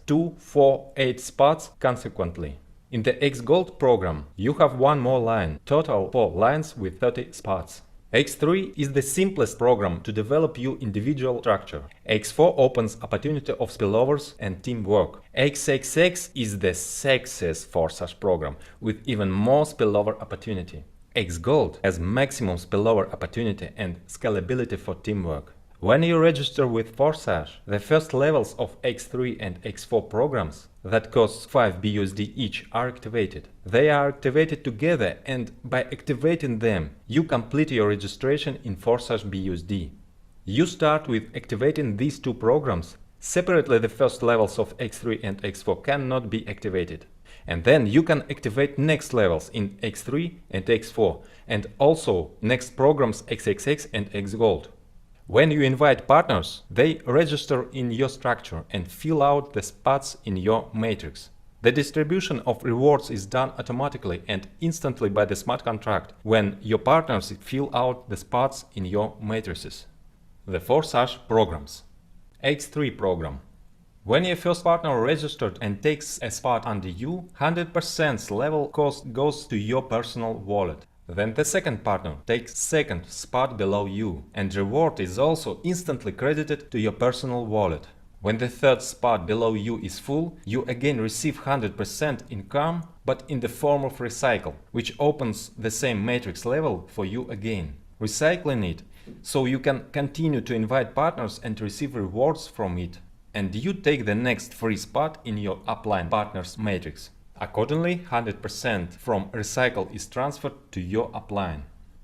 2, 4, 8 spots consequently. In the X Gold program, you have one more line, total 4 lines with 30 spots. X3 is the simplest program to develop your individual structure. X4 opens opportunity of spillovers and teamwork. XXX is the sexiest Forsage program with even more spillover opportunity. X Gold has maximum spillover opportunity and scalability for teamwork. When you register with Forsage, the first levels of X3 and X4 programs that cost 5 BUSD each are activated. They are activated together, and by activating them, you complete your registration in Forsage BUSD. You start with activating these two programs. Separately, the first levels of X3 and X4 cannot be activated. And then you can activate next levels in X3 and X4, and also next programs XXX and X Gold. When you invite partners, they register in your structure and fill out the spots in your matrix. The distribution of rewards is done automatically and instantly by the smart contract when your partners fill out the spots in your matrices. The Forsage programs. X3 program. When your first partner registered and takes a spot under you, 100% level cost goes to your personal wallet. Then the second partner takes second spot below you, and reward is also instantly credited to your personal wallet. When the third spot below you is full, you again receive 100% income, but in the form of recycle, which opens the same matrix level for you again. Recycling it so you can continue to invite partners and receive rewards from it, and you take the next free spot in your upline partners matrix. Accordingly, 100% from recycle is transferred to your upline.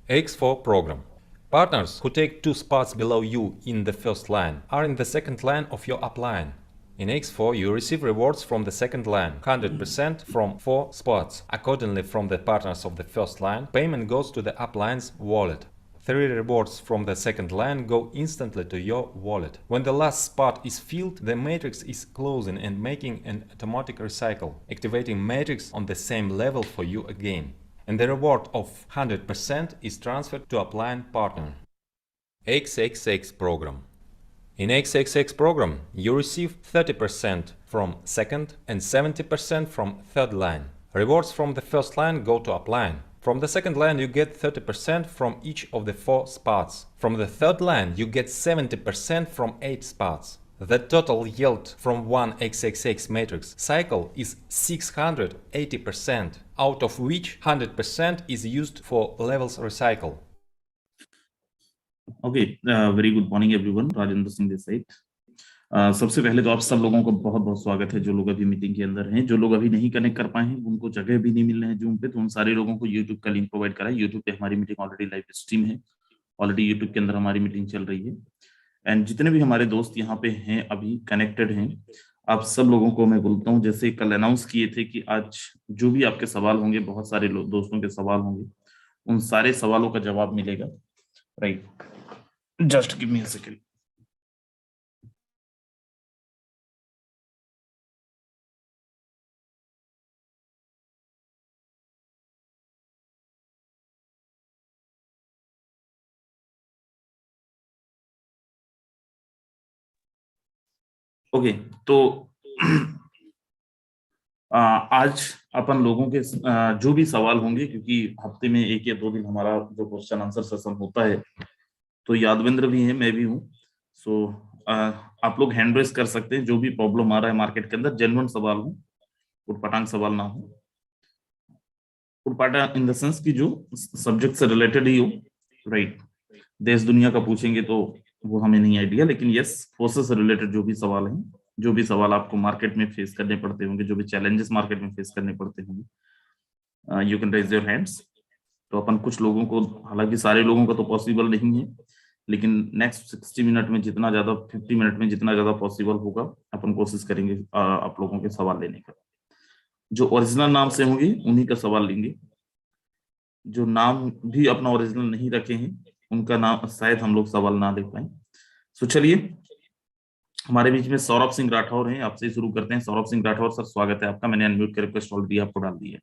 X4 program. Partners who take 2 spots below you in the first line are in the second line of your upline. In X4 you receive rewards from the second line, 100% from 4 spots. Accordingly, from the partners of the first line, payment goes to the upline's wallet. 3 rewards from the second line go instantly to your wallet. When the last spot is filled, the matrix is closing and making an automatic recycle, activating matrix on the same level for you again. And the reward of 100% is transferred to upline partner. XXX program. In XXX program, you receive 30% from second and 70% from third line. Rewards from the first line go to upline. From the second line you get 30% from each of the 4 spots. From the third line you get 70% from 8 spots. The total yield from one XXX matrix cycle is 680%, out of which 100% is used for levels recycle. Okay, very good morning everyone. Rajendra Singh this side. सबसे पहले तो आप सब लोगों को बहुत बहुत स्वागत है जो लोग अभी मीटिंग के अंदर हैं। जो लोग अभी नहीं कनेक्ट कर पाए हैं उनको जगह भी नहीं मिल रहे हैं जूम पे, तो उन सारे लोगों को यूट्यूब का लिंक प्रोवाइड करा है। यूट्यूब पे हमारी मीटिंग ऑलरेडी लाइव स्ट्रीम है, ऑलरेडी यूट्यूब के अंदर हमारी मीटिंग चल रही है। एंड जितने भी हमारे दोस्त यहाँ पे हैं अभी कनेक्टेड हैं, आप सब लोगों को मैं बोलता हूँ, जैसे कल अनाउंस किए थे कि आज जो भी आपके सवाल होंगे, बहुत सारे दोस्तों के सवाल होंगे, उन सारे सवालों का जवाब मिलेगा। Right, just give me a second. Okay, तो आज अपन लोगों के जो भी सवाल होंगे, क्योंकि हफ्ते में 1 या 2 दिन हमारा जो क्वेश्चन आंसर सेशन होता है, तो यादवेंद्र भी है, मैं भी हूँ। सो आप लोग हैंड रेस कर सकते हैं, जो भी प्रॉब्लम आ रहा है मार्केट के अंदर, जेन्युइन सवाल हो, उटपटांग सवाल ना हो। उटपटांग इन द सेंस कि जो सब्जेक्ट से रिलेटेड ही हो। राइट, देश दुनिया का पूछेंगे तो वो हमें नहीं आइडिया, लेकिन यस, फोर्सेस से रिलेटेड जो भी सवाल हैं, जो भी सवाल आपको मार्केट में फेस करने पड़ते होंगे, जो भी चैलेंजेस मार्केट में फेस करने पड़ते होंगे, you can raise your hands. तो अपन कुछ लोगों को, हालांकि सारे लोगों का तो पॉसिबल नहीं है, लेकिन नेक्स्ट 60 मिनट में जितना ज्यादा, 50 मिनट में जितना ज्यादा पॉसिबल होगा, अपन कोशिश करेंगे आप लोगों के सवाल लेने का। जो ओरिजिनल नाम से होंगे उन्हीं का सवाल लेंगे। जो नाम भी अपना ओरिजिनल नहीं रखे हैं उनका नाम शायद हम लोग सवाल ना ले पाए। सो चलिए, हमारे बीच में सौरभ सिंह राठौर हैं, आपसे शुरू करते हैं। सौरभ सिंह राठौर सर, स्वागत है आपका। मैंने अनम्यूट कर रिक्वेस्ट ऑलरेडी आपको डाल दी है।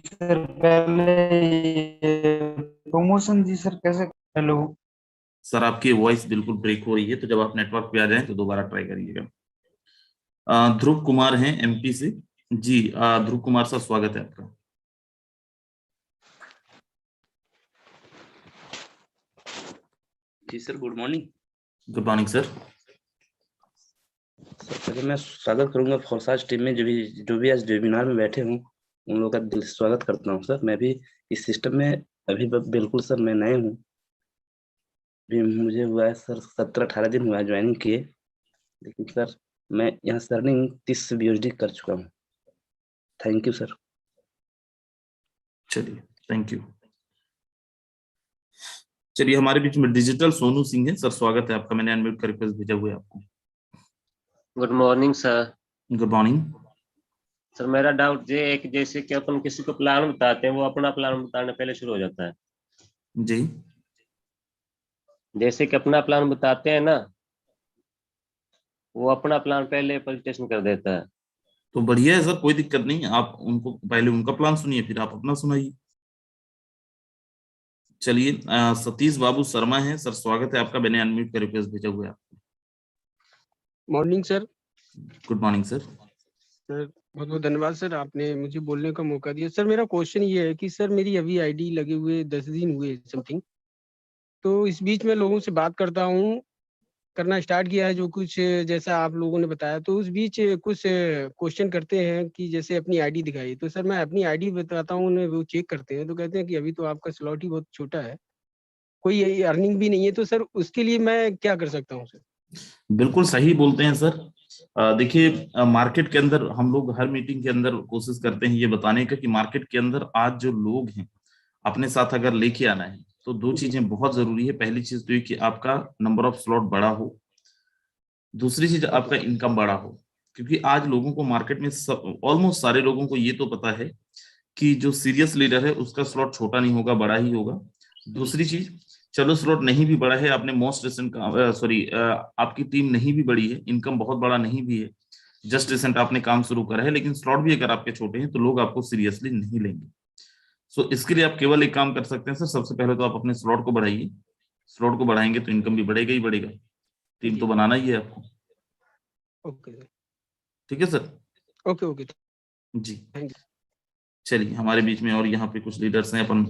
सर, पहले प्रमोशन जी सर कैसे। हेलो। सर आपकी वॉइस बिल्कुल ब्रेक हो रही है, तो जब आप नेटवर्क पे आ जाएं तो दोबारा ट्राई करिएगा। ध्रुव कुमार हैं एमपी से। जी ध्रुव कुमार सर, स्वागत है आपका। जी sir, good morning. Good morning sir. Sir पहले मैं स्वागत करूंगा फोरसाज टीम में जो भी आज वेबिनार में बैठे हूँ, उन लोगों का दिल से स्वागत करता हूँ सर। मैं भी इस सिस्टम में अभी बिल्कुल सर मैं नए हूँ। भी मुझे हुआ है सर 17-18 दिन हुआ है ज्वाइनिंग किए, लेकिन सर मैं यहाँ से अर्निंग 30 से BUSD कर चुका हूँ। Thank you sir. चलिए, थैंक यू। चलिए, हमारे बीच में डिजिटल सोनू सिंह है। सर स्वागत है आपका, मैंने अनम्यूट कर रिक्वेस्ट भेजा हुआ है आपको। Good morning sir. Good morning sir मेरा डाउट ये है कि जैसे कि अपन किसी को प्लान बताते हैं, वो अपना प्लान बताने पहले शुरू हो जाता है। जी। जैसे कि अपना प्लान बताते हैं ना, वो अपना प्लान पहले प्रेजेंटेशन कर देता है। तो बढ़िया है सर, कोई दिक्कत नहीं। आप उनको पहले उनका प्लान सुनिए, फिर आप अपना सुनाइए। चलिए, सतीश बाबू शर्मा है। सर स्वागत है आपका, मैंने अनम्यूट कर रिक्वेस्ट भेजा हुआ है आपको। Morning sir. Good morning sir. Sir बहुत बहुत धन्यवाद सर, आपने मुझे बोलने का मौका दिया। सर मेरा क्वेश्चन ये है कि सर मेरी अभी आईडी लगे हुए 10 दिन हुए समथिंग, तो इस बीच में लोगों से बात करता हूँ, करना स्टार्ट किया है जो कुछ जैसा आप लोगों ने बताया, तो उस बीच कुछ क्वेश्चन करते हैं कि जैसे अपनी आईडी दिखाइए। तो सर मैं अपनी आईडी बताता हूँ, उन्हें वो चेक करते हैं तो कहते हैं कि अभी तो आपका स्लॉट ही बहुत छोटा है, कोई अर्निंग भी नहीं है। तो सर उसके लिए मैं क्या कर सकता हूँ सर? बिल्कुल सही बोलते हैं सर। देखिए, मार्केट के अंदर हम लोग हर मीटिंग के अंदर कोशिश करते हैं ये बताने का कि मार्केट के अंदर आज जो लोग हैं अपने साथ अगर लेके आना है तो दो चीजें बहुत जरूरी है। पहली चीज तो ये कि आपका नंबर ऑफ स्लॉट बड़ा हो, दूसरी चीज आपका इनकम बड़ा हो। क्योंकि आज लोगों को मार्केट में ऑलमोस्ट सारे लोगों को ये तो पता है कि जो सीरियस लीडर है उसका स्लॉट छोटा नहीं होगा, बड़ा ही होगा। दूसरी चीज, चलो स्लॉट नहीं भी बड़ा है, आपने मोस्ट रिसेंट सॉरी आपकी टीम नहीं भी बड़ी है, इनकम बहुत बड़ा नहीं भी है, जस्ट रिसेंट आपने काम शुरू करा है, लेकिन स्लॉट भी अगर आपके छोटे हैं तो लोग आपको सीरियसली नहीं लेंगे। सो इसके लिए आप केवल एक काम कर सकते हैं सर। सबसे पहले तो आप अपने स्लॉट को बढ़ाइए। स्लॉट को बढ़ाएंगे तो इनकम भी बढ़ेगा ही बढ़ेगा। टीम तो बनाना ही है आपको। Okay sir. ठीक है सर। ओके ओके, जी। Thank you. चलिए, हमारे बीच में और यहाँ पे कुछ लीडर्स हैं। अपन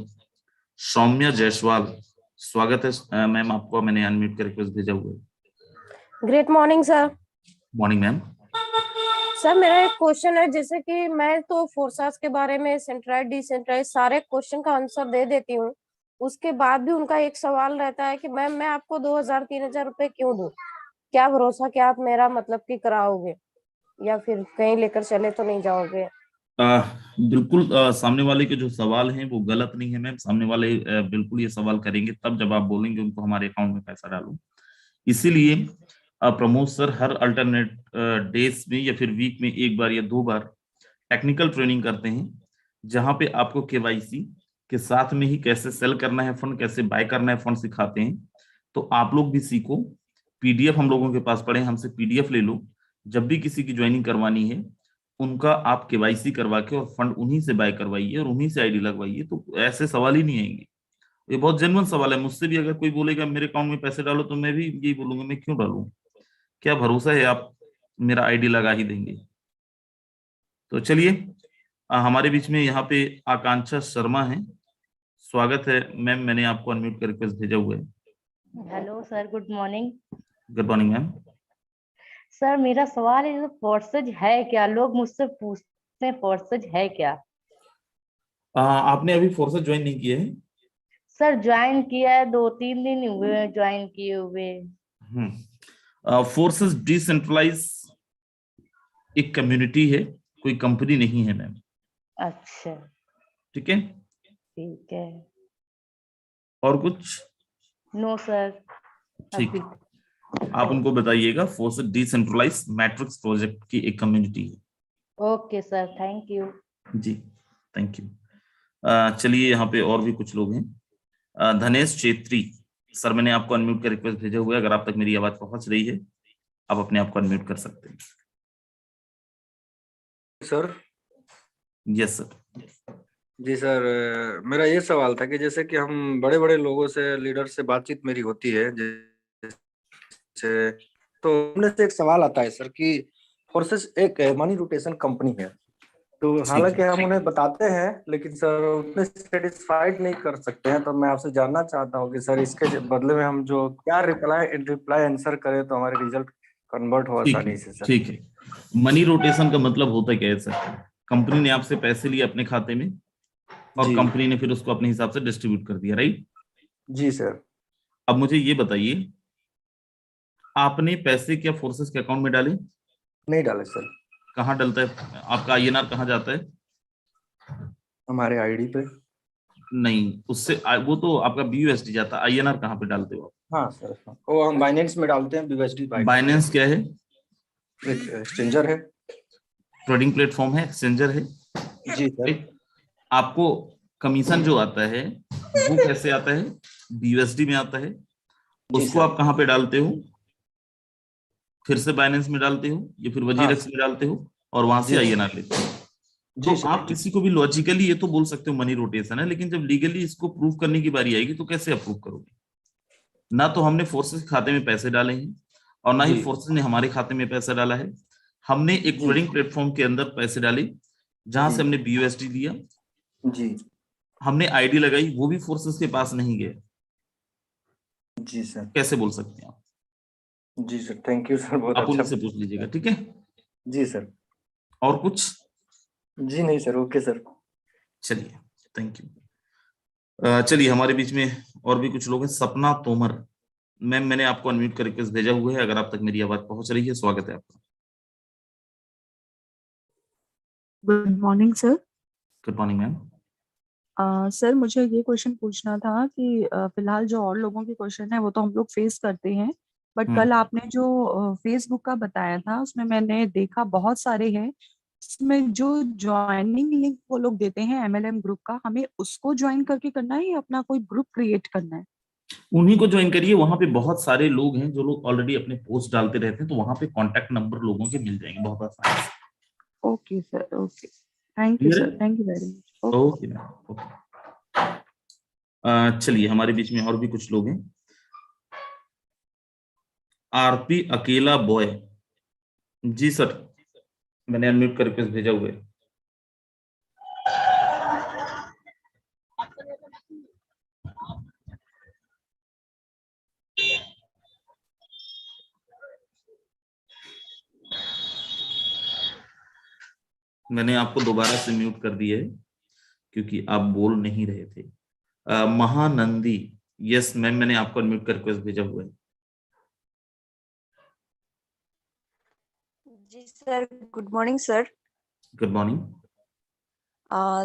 सौम्या जायसवाल, स्वागत है मैम आपको, मैंने अनम्यूट कर रिक्वेस्ट भेजा हुआ है। Great morning sir. Morning ma'am. Sir मेरा एक क्वेश्चन है, जैसे कि मैं तो फोर्सास के बारे में सेंट्रलाइज डिसेंट्रलाइज सारे क्वेश्चन का आंसर दे देती हूँ, उसके बाद भी उनका एक सवाल रहता है कि मैम मैं आपको 2000-3000 रुपए क्यों दूं? क्या भरोसा कि आप मेरा मतलब कि कराओगे या फिर कहीं लेकर चले तो नहीं जाओगे? बिल्कुल, सामने वाले के जो सवाल हैं वो गलत नहीं है मैम। सामने वाले बिल्कुल ये सवाल करेंगे तब जब आप बोलेंगे उनको हमारे अकाउंट में पैसा डालो। इसीलिए प्रमोद सर हर अल्टरनेट डेज में या फिर वीक में एक बार या दो बार टेक्निकल ट्रेनिंग करते हैं, जहां पे आपको केवाईसी के साथ में ही कैसे सेल करना है फंड, कैसे बाय करना है फंड सिखाते हैं। तो आप लोग भी सीखो। पीडीएफ हम लोगों के पास पड़े, हमसे पीडीएफ ले लो। जब भी किसी की ज्वाइनिंग करवानी है उनका आप केवाईसी करवा के और फंड उन्हीं से बाय करवाइए और उन्हीं से आईडी लगवाइए, तो ऐसे सवाल ही नहीं आएंगे। ये बहुत जेन्युइन सवाल है। मुझसे भी अगर कोई बोलेगा मेरे अकाउंट में पैसे डालो तो मैं भी यही बोलूंगा, मैं क्यों डालूं? क्या भरोसा है आप मेरा आईडी लगा ही देंगे? तो चलिए, हमारे बीच में यहाँ पे आकांक्षा शर्मा है। स्वागत है मैम, मैंने आपको अनम्यूट कर रिक्वेस्ट भेजा हुआ है। Hello sir, good morning. Good morning ma'am. Sir मेरा सवाल है, फोर्सेज है क्या? लोग मुझसे पूछते हैं फोर्सेज है क्या? आपने अभी फोर्सेस ज्वाइन नहीं किए हैं? सर ज्वाइन किया है, 2-3 दिन हुए हैं ज्वाइन किए हुए। फोर्सेस डिसेंट्रलाइज एक कम्युनिटी है, कोई कंपनी नहीं है मैम। अच्छा ठीक है। ठीक है। और कुछ? No sir. ठीक है, आप उनको बताइएगा फोर्सेस डिसेंट्रलाइज मैट्रिक्स प्रोजेक्ट की एक कम्युनिटी है। Okay sir, thank you. जी, थैंक यू। चलिए, यहाँ पे और भी कुछ लोग हैं। धनेश चेत्री सर, मैंने आपको अनम्यूट का रिक्वेस्ट भेजा हुआ है। अगर आप तक मेरी आवाज पहुंच रही है आप अपने आप को अनम्यूट कर सकते हैं। Sir yes sir. जी सर, मेरा ये सवाल था कि जैसे कि हम बड़े बड़े लोगों से, लीडर से बातचीत मेरी होती है, जैसे तो उनमें से एक सवाल आता है सर कि फोर्सेस एक मनी रोटेशन कंपनी है, तो ठीक हालांकि है। हम उन्हें बताते हैं लेकिन सर उतने सेटिस्फाइड नहीं कर सकते हैं। तो मैं आपसे जानना चाहता हूँ कि सर इसके बदले में हम जो क्या रिप्लाई आंसर करें तो हमारे रिजल्ट कन्वर्ट हो ठीक है। आसानी से सर। ठीक है। मनी रोटेशन का मतलब होता क्या है सर? कंपनी ने आपसे पैसे लिए अपने खाते में और जी कंपनी ने फिर उसको अपने हिसाब से डिस्ट्रीब्यूट कर दिया, राइट? जी सर। अब मुझे ये बताइए, आपने पैसे क्या फोर्सेस के अकाउंट में डाले? नहीं डाले सर। कहाँ डलता है आपका आईएनआर, कहाँ जाता है? हमारे आईडी पे। नहीं, उससे वो तो आपका बीयूएसडी जाता है, आईएनआर कहाँ पे डालते हो हाँ सर, हाँ। वो हम बाइनेंस में डालते हैं, बीएसडी आप? बाइनेंस। बाइनेंस क्या है? एक एक्सचेंजर है। ट्रेडिंग प्लेटफॉर्म है, एक्सचेंजर है, जी सर। राइट? आपको कमीशन जो आता है वो कैसे आता है? बीयूएसडी में आता है। जी उसको सर। आप कहाँ पे डालते हो? फिर से बाइनेंस में डालते हो या फिर हाँ वजीरेक्स में डालते हो और वहां से जी आईएनआर लेते हो। तो जी सर। आप किसी को भी लॉजिकली ये तो बोल सकते हो मनी रोटेशन है, लेकिन जब लीगली इसको प्रूव करने की बारी आएगी तो कैसे अप्रूव करोगे? ना तो हमने फोर्सेस के खाते में पैसे डाले हैं और ना ही जी फोर्सेस ने हमारे खाते में पैसा डाला है। हमने एक जी ट्रेडिंग प्लेटफॉर्म के अंदर पैसे डाले जहां से जी हमने बीयूएसडी लिया, जी हमने आईडी लगाई, वो भी फोर्सेस के पास नहीं गए। जी सर। कैसे बोल सकते हैं आप? जी सर, थैंक यू सर, बहुत आप अच्छा। उन्हीं से पूछ लीजिएगा, ठीक है? जी सर। और कुछ? जी नहीं सर, ओके सर। चलिए, थैंक यू। चलिए, हमारे बीच में और भी कुछ लोग हैं। सपना तोमर मैम, मैंने आपको अनम्यूट कर रिक्वेस्ट भेजा हुआ है, अगर आप तक मेरी आवाज पहुंच रही है, स्वागत है आपका। Good morning sir. Good morning ma'am. Sir मुझे ये क्वेश्चन पूछना था कि फिलहाल जो और लोगों के क्वेश्चन है वो तो हम लोग फेस करते हैं, बट कल आपने जो फेसबुक का बताया था उसमें मैंने देखा बहुत सारे हैं। इसमें जो ज्वाइनिंग लिंक वो लोग देते हैं एमएलएम ग्रुप का, हमें उसको ज्वाइन करके करना है या अपना कोई ग्रुप क्रिएट करना है? उन्हीं को ज्वाइन करिए, वहां पे बहुत सारे लोग हैं जो लोग ऑलरेडी अपने पोस्ट डालते रहते हैं, तो वहां पे कांटेक्ट नंबर लोगों के मिल जाएंगे बहुत आसानी से। Okay sir, okay, thank you clear sir, है? Thank you very much. Okay ma'am, okay. चलिए, हमारे बीच में और भी कुछ लोग हैं। आरपी अकेला बॉय, जी सर, मैंने अनम्यूट कर रिक्वेस्ट भेजा हुआ है। मैंने आपको दोबारा से म्यूट कर दिया है क्योंकि आप बोल नहीं रहे थे। महानंदी, यस मैम, मैंने आपको अनम्यूट कर रिक्वेस्ट भेजा हुआ है। जी sir, good morning sir. Good morning.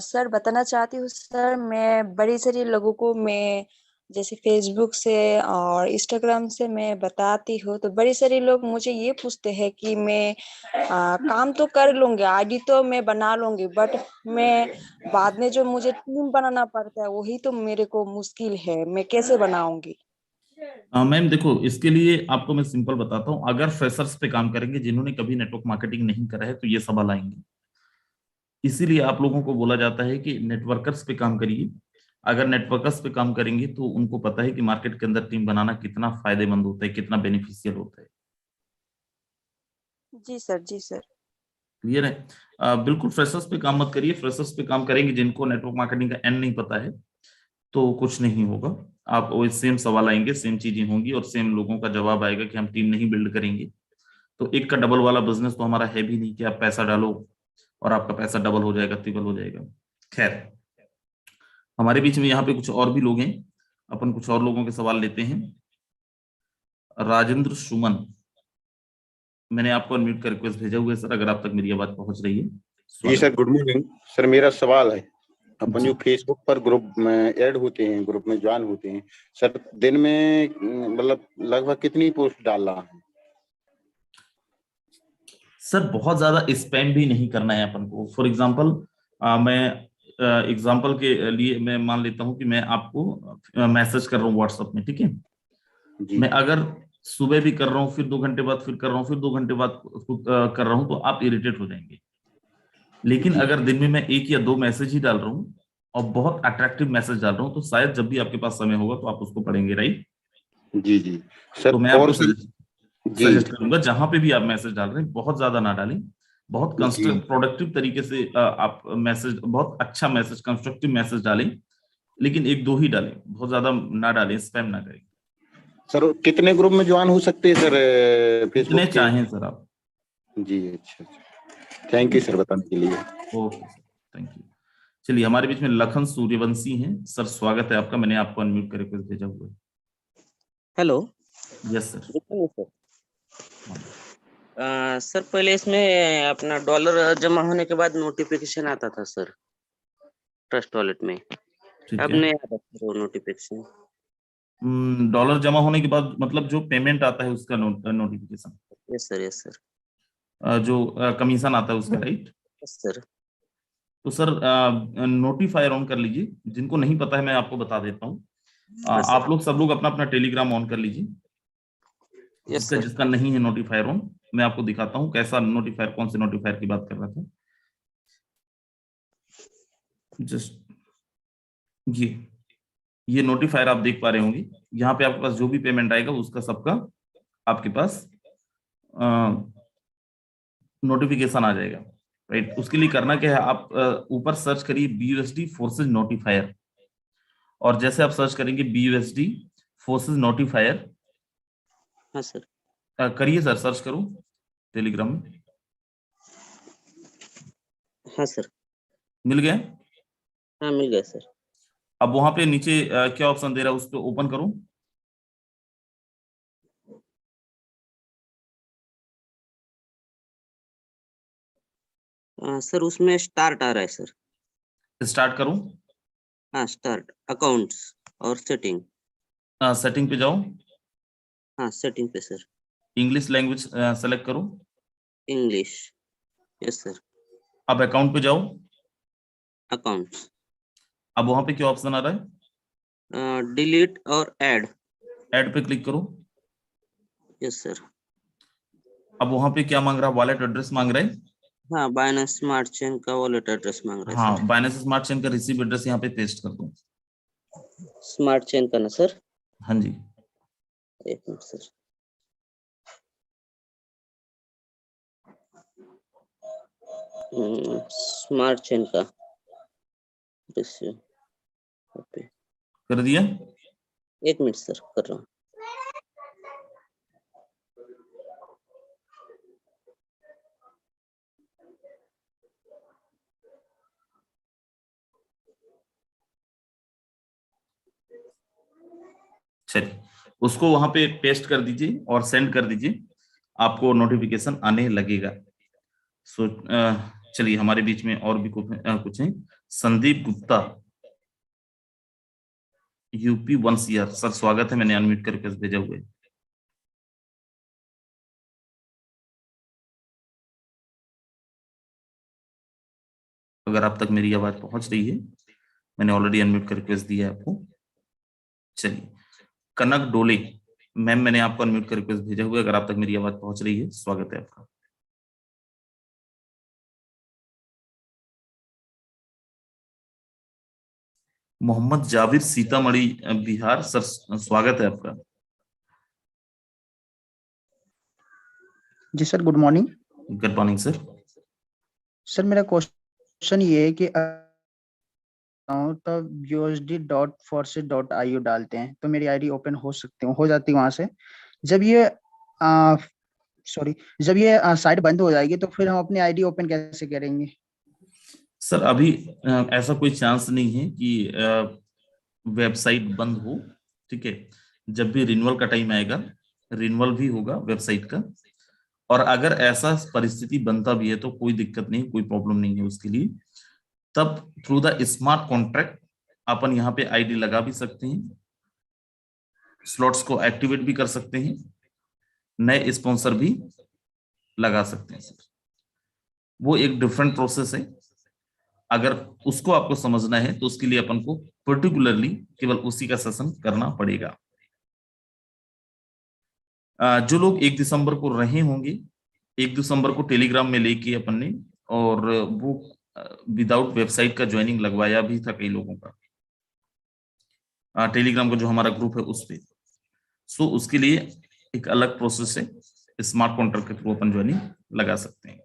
Sir बताना चाहती हूँ सर, मैं बड़ी सारी लोगों को मैं जैसे फेसबुक से और इंस्टाग्राम से मैं बताती हूँ, तो बड़ी सारी लोग मुझे ये पूछते हैं कि मैं काम तो कर लूंगी, आईडी तो मैं बना लूंगी, बट मैं बाद में जो मुझे टीम बनाना पड़ता है वही तो मेरे को मुश्किल है, मैं कैसे बनाऊंगी? मैम देखो, इसके लिए आपको मैं सिंपल बताता हूँ। अगर फ्रेशर्स पे काम करेंगे जिन्होंने कभी नेटवर्क मार्केटिंग नहीं करा है तो ये सवाल आएंगे। इसीलिए आप लोगों को बोला जाता है कि नेटवर्कर्स पे काम करिए। अगर नेटवर्कर्स पे काम करेंगे तो उनको पता है कि मार्केट के अंदर टीम बनाना कितना फायदेमंद होता है, कितना बेनिफिशियल होता है। जी सर, जी सर। क्लियर है? बिल्कुल फ्रेशर्स पे काम मत करिए। फ्रेशर्स पे काम करेंगे जिनको नेटवर्क मार्केटिंग का एंड नहीं पता है तो कुछ नहीं होगा। आप वो सेम सवाल आएंगे, सेम चीजें होंगी और सेम लोगों का जवाब आएगा कि हम टीम नहीं बिल्ड करेंगे। तो एक का डबल वाला बिजनेस तो हमारा है भी नहीं कि आप पैसा डालो और आपका पैसा डबल हो जाएगा, ट्रिपल हो जाएगा। खैर, हमारे बीच में यहाँ पे कुछ और भी लोग हैं, अपन कुछ और लोगों के सवाल लेते हैं। राजेंद्र सुमन, मैंने आपको अनम्यूट कर रिक्वेस्ट भेजा हुआ है सर, अगर आप तक मेरी आवाज पहुंच रही है। जी सर, गुड मॉर्निंग सर। मेरा सवाल है, अपन जो फेसबुक पर ग्रुप में ऐड होते हैं, ग्रुप में ज्वाइन होते हैं सर, दिन में मतलब लगभग कितनी पोस्ट डाल रहा है? सर बहुत ज्यादा स्पैम भी नहीं करना है अपन को। फॉर एग्जांपल, मैं एग्जांपल के लिए मैं मान लेता हूं कि मैं आपको मैसेज कर रहा हूँ व्हाट्सएप में, ठीक है? मैं अगर सुबह भी कर रहा हूँ, फिर 2 घंटे बाद फिर कर रहा हूँ, फिर 2 घंटे बाद कर रहा हूँ, तो आप इरिटेट हो जाएंगे। लेकिन अगर दिन में मैं 1 या 2 मैसेज ही डाल रहा हूँ और बहुत अट्रैक्टिव मैसेज डाल रहा हूँ, तो शायद जब भी आपके पास समय होगा तो आप उसको पढ़ेंगे, राइट? जी जी सर। तो मैं और आपको भी जी सजेस्ट करूंगा जहां पे भी आप मैसेज डाल रहे हैं बहुत ज्यादा ना डालें, बहुत जी प्रोडक्टिव तरीके से आप मैसेज, बहुत अच्छा मैसेज, कंस्ट्रक्टिव मैसेज डालें, लेकिन एक दो ही डालें, बहुत ज्यादा ना डालें, स्पैम ना करें। सर कितने ग्रुप में ज्वाइन हो सकते हैं सर फेसबुक जितने के? चाहें सर आप। जी अच्छा अच्छा, थैंक यू सर बताने के लिए। Okay sir, thank you. चलिए, हमारे बीच में लखन सूर्यवंशी हैं सर, स्वागत है आपका, मैंने आपको अनम्यूट करके भेजा हुआ है। Hello. Yes sir. Sir sir पहले इसमें अपना डॉलर जमा होने के बाद नोटिफिकेशन आता था सर ट्रस्ट वॉलेट में, ठीक अब है। नहीं आता सर वो नोटिफिकेशन। डॉलर जमा होने के बाद मतलब जो पेमेंट आता है उसका notification, yes sir, yes sir, जो कमीशन आता है उसका, राइट? Yes sir. तो सर नोटिफायर ऑन कर लीजिए, जिनको नहीं पता है मैं आपको बता देता हूँ। यस आप सर, लोग सब लोग अपना अपना टेलीग्राम ऑन कर लीजिए, यस जिसका सर। जिसका नहीं है नोटिफायर ऑन। मैं आपको दिखाता हूँ कैसा नोटिफायर, कौन से नोटिफायर की बात कर रहा था। जस्ट ये नोटिफायर आप देख पा रहे होंगे, यहाँ पे आपके पास जो भी पेमेंट आएगा उसका सबका आपके पास नोटिफिकेशन आ जाएगा, राइट? उसके लिए करना क्या है, आप ऊपर सर्च करिए BUSD फोर्सेज नोटिफायर, और जैसे आप सर्च करेंगे BUSD फोर्सेज नोटिफायर, हाँ सर। करिए सर, सर्च करो टेलीग्राम में। हाँ सर। मिल गया? हाँ मिल गया सर। अब वहां पे नीचे क्या ऑप्शन दे रहा है, उस पर ओपन करो। सर उसमें स्टार्ट आ रहा है सर। स्टार्ट करो। हाँ स्टार्ट अकाउंट्स और सेटिंग। सेटिंग पे जाओ, हाँ सेटिंग पे सर। इंग्लिश लैंग्वेज सेलेक्ट करो। English, yes sir. अब अकाउंट पे जाओ। अकाउंट्स, अब वहां पे क्या ऑप्शन आ रहा है? डिलीट और ऐड। ऐड पे क्लिक करो। Yes sir. अब वहां पे क्या मांग रहा है? वॉलेट एड्रेस मांग रहा है। हाँ बाइनेंस स्मार्ट चेन का वॉलेट एड्रेस मांग रहा है हाँ, सर। बाइनेंस स्मार्ट चेन का रिसीव एड्रेस यहाँ पे पेस्ट कर दो। स्मार्ट चेन का ना सर? हाँ जी। एक मिनट सर। स्मार्ट चेन का रिसीव, ओके। कर दिया? एक मिनट सर, कर रहा हूँ। चलिए, उसको वहां पे पेस्ट कर दीजिए और सेंड कर दीजिए, आपको नोटिफिकेशन आने लगेगा। सो चलिए, हमारे बीच में और भी कुछ हैं। Sandeep Gupta, UP 1 CR, sir स्वागत है, मैंने अनम्यूट करके भेजा हुआ है। अगर आप तक मेरी आवाज पहुंच रही है, मैंने ऑलरेडी अनम्यूट कर रिक्वेस्ट दिया है आपको। चलिए, कनक डोले मैम, मैंने आपको अनम्यूट कर रिक्वेस्ट भेजा हुआ है, अगर आप तक मेरी आवाज पहुंच रही है, स्वागत है आपका। मोहम्मद जाविर, सीतामढ़ी बिहार, सर स्वागत है आपका। जी sir, good morning. Good morning sir. Sir मेरा क्वेश्चन ये है कि तो USD.forces.io डालते हैं तो मेरी आईडी ओपन हो जाती है वहां से। जब ये जब ये साइट बंद हो जाएगी तो फिर हम अपनी आईडी ओपन कैसे करेंगे? सर अभी ऐसा कोई चांस नहीं है कि वेबसाइट बंद हो, ठीक है। जब भी रिन्यूअल का टाइम आएगा, रिन्यूअल भी होगा वेबसाइट का, और अगर ऐसा परिस्थिति बनता भी है तो कोई दिक्कत नहीं, कोई प्रॉब्लम नहीं है उसके लिए। तब थ्रू द स्मार्ट कॉन्ट्रैक्ट अपन यहाँ पे आईडी लगा भी सकते हैं, स्लॉट्स को एक्टिवेट भी कर सकते हैं, नए स्पॉन्सर भी लगा सकते हैं सर। वो एक डिफरेंट प्रोसेस है। अगर उसको आपको समझना है तो उसके लिए अपन को पर्टिकुलरली केवल उसी का सेशन करना पड़ेगा। जो लोग 1 दिसंबर को रहे होंगे, 1 दिसंबर को टेलीग्राम में लेके अपन ने, और वो विदाउट वेबसाइट का ज्वाइनिंग लगवाया भी था कई लोगों का, टेलीग्राम का जो हमारा ग्रुप है उस पे। सो उसके लिए एक अलग प्रोसेस है, स्मार्ट कॉन्ट्रैक्ट के थ्रू अपन ज्वाइनिंग लगा सकते हैं।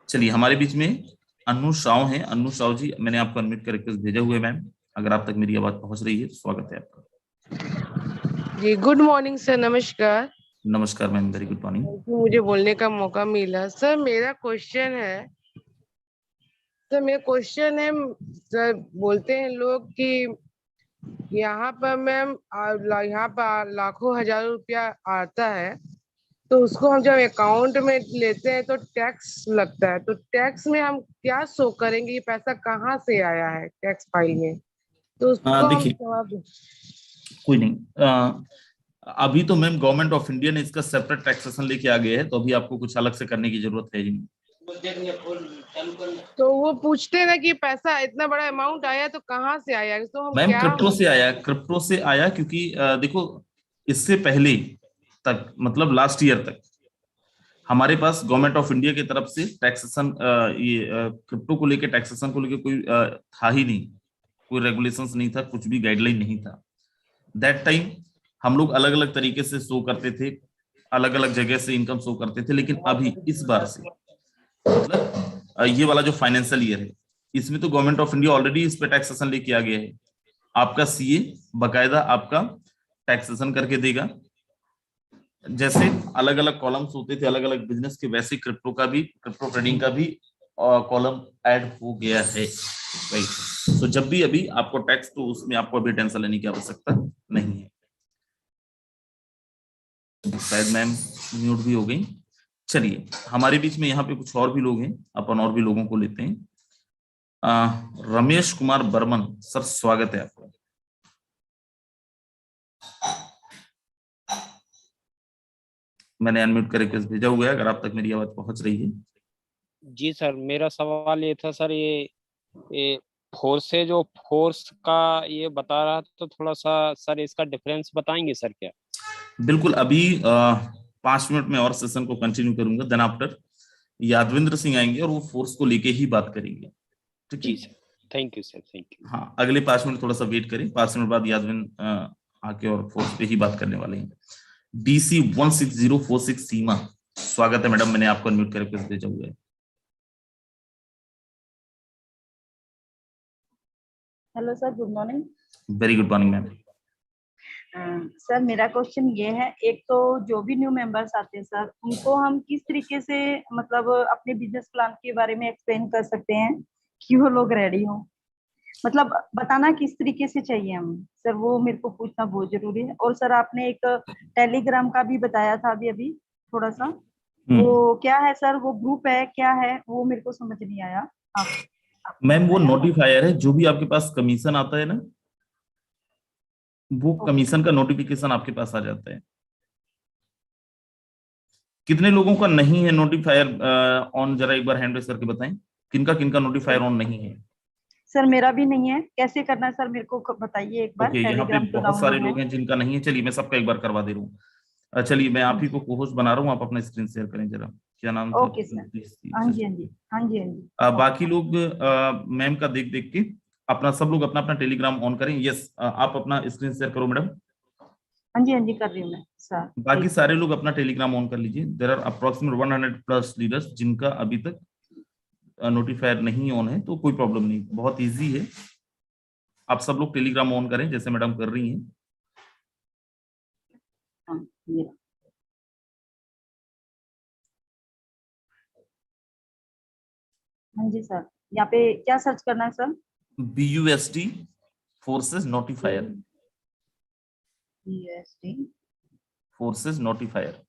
चलिए, हमारे बीच में अनु साव है। अनु साव जी, मैंने आपको अनम्यूट कर रिक्वेस्ट भेजा हुआ है मैम, अगर आप तक मेरी आवाज पहुंच रही है तो स्वागत है आपका। जी गुड मॉर्निंग सर, नमस्कार। नमस्कार मैम, वेरी गुड मॉर्निंग। मुझे बोलने का मौका मिला। सर मेरा क्वेश्चन है, सर बोलते हैं लोग कि यहाँ पर मैम यहाँ पर लाखों हजारों रुपया आता है, तो उसको हम जब अकाउंट में लेते हैं तो टैक्स लगता है, तो टैक्स में हम क्या शो करेंगे, ये पैसा कहाँ से आया है टैक्स फाइल में, तो उसको हम देखिए, जवाब दें। कोई नहीं, अभी तो मैम गवर्नमेंट ऑफ इंडिया ने इसका सेपरेट टैक्सेशन लेके आ गया है, तो अभी आपको कुछ अलग से करने की जरूरत है ही नहीं। तो वो पूछते हैं ना कि पैसा इतना बड़ा अमाउंट आया तो कहाँ से आया, तो हम मैम क्या क्रिप्टो से आया, क्रिप्टो से आया, क्योंकि देखो इससे पहले तक, मतलब लास्ट ईयर तक हमारे पास गवर्नमेंट ऑफ इंडिया की तरफ से टैक्सेशन, ये क्रिप्टो को लेके टैक्सेशन को लेके कोई था ही नहीं, कोई रेगुलेशंस नहीं था, कुछ भी गाइडलाइन नहीं था। दैट टाइम हम लोग अलग अलग तरीके से शो करते थे, अलग अलग जगह से इनकम शो करते थे, लेकिन अभी इस बार से, मतलब ये वाला जो फाइनेंशियल ईयर है, इसमें तो गवर्नमेंट ऑफ इंडिया ऑलरेडी इस पे टैक्सेशन लेके आ गया है। आपका सीए बकायदा आपका टैक्सेशन करके देगा। जैसे अलग अलग कॉलम्स होते थे अलग अलग बिजनेस के, वैसे क्रिप्टो का भी, क्रिप्टो ट्रेडिंग का भी कॉलम ऐड हो गया है। राइट, तो जब भी अभी आपको टैक्स, तो उसमें आपको अभी टेंशन लेने की आवश्यकता नहीं है। शायद मैम म्यूट भी हो गई। चलिए, हमारे बीच में यहाँ पे कुछ और भी लोग हैं, अपन और भी लोगों को लेते हैं। रमेश कुमार बर्मन सर, स्वागत है आपका। मैंने अनम्यूट कर रिक्वेस्ट भेजा हुआ है, अगर आप तक मेरी आवाज पहुंच रही है। जी सर, मेरा सवाल ये था सर, ये फोर्स है, जो फोर्स का ये बता रहा था, तो थोड़ा सा सर इसका डिफरेंस बताएंगे सर क्या? बिल्कुल, अभी 5 मिनट में और सेशन को कंटिन्यू करूंगा, देन आफ्टर यादविंद्र सिंह आएंगे और वो फोर्स को लेके ही बात करेंगे। ठीक है sir, thank you sir, thank you. हाँ, अगले 5 मिनट थोड़ा सा वेट करें, 5 मिनट बाद यादविंद्र आके और फोर्स पे ही बात करने वाले हैं। DC 16046 सीमा, स्वागत है मैडम, मैंने आपको अनम्यूट कर रिक्वेस्ट भेजा हुआ है। Hello sir, good morning. Very good morning ma'am. Sir मेरा क्वेश्चन ये है, एक तो जो भी न्यू मेंबर्स आते हैं सर, उनको हम किस तरीके से मतलब अपने बिजनेस प्लान के बारे में एक्सप्लेन कर सकते हैं कि वो लोग रेडी हो, मतलब बताना किस तरीके से चाहिए हम सर, वो मेरे को पूछना बहुत जरूरी है। और सर आपने एक टेलीग्राम का भी बताया था अभी थोड़ा सा, वो क्या है सर, वो ग्रुप है क्या है, वो मेरे को समझ नहीं आया। मैम वो नोटिफायर है, जो भी आपके पास कमीशन आता है ना, वो कमीशन का नोटिफिकेशन आपके पास आ जाता है। कितने लोगों का नहीं है नोटिफायर ऑन, जरा एक बार हैंड रेस करके बताएं, किनका किनका नोटिफायर ऑन नहीं है। सर मेरा भी नहीं है, कैसे करना है सर मेरे को बताइए एक बार। ओके, यहाँ पे बहुत सारे लोग हैं जिनका नहीं है। चलिए मैं सबका एक बार करवा दे रहा हूँ। चलिए, मैं आप ही को को-होस्ट बना रहा हूँ, आप अपना स्क्रीन शेयर करें जरा। क्या नाम था? ओके सर, हाँ जी हाँ जी हाँ जी हाँ जी। बाकी लोग मैम का देख देख के अपना, सब लोग अपना अपना टेलीग्राम ऑन करें। यस, आप अपना स्क्रीन शेयर करो मैडम। हाँ जी कर रही हूँ मैं सर। बाकी सारे लोग अपना टेलीग्राम ऑन कर लीजिए। देयर आर अप्रोक्सीमेट 100+ लीडर्स जिनका अभी तक नोटिफायर नहीं ऑन है, तो कोई प्रॉब्लम नहीं, बहुत इजी है। आप सब लोग टेलीग्राम ऑन करें जैसे मैडम कर रही हैं। हाँ जी सर, यहाँ पे क्या सर्च करना है sir? BUSD forces notifier, BUSD forces notifier.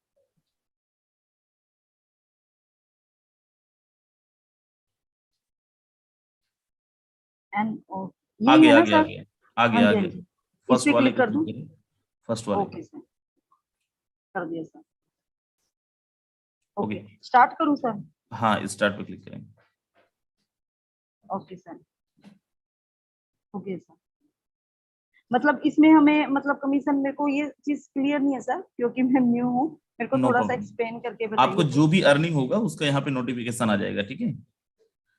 NO आगे आगे आगे आगे आगे फर्स्ट वाले कर दूं? फर्स्ट वाले। ओके सर, कर दिया सर। ओके, स्टार्ट करूं सर? हाँ, स्टार्ट पे क्लिक करें। Okay sir, okay sir. मतलब इसमें हमें, मतलब कमीशन, मेरे को ये चीज क्लियर नहीं है सर, क्योंकि मैं न्यू हूँ, मेरे को थोड़ा सा एक्सप्लेन करके बताइए। आपको जो भी अर्निंग होगा उसका यहाँ पे नोटिफिकेशन आ जाएगा, ठीक है?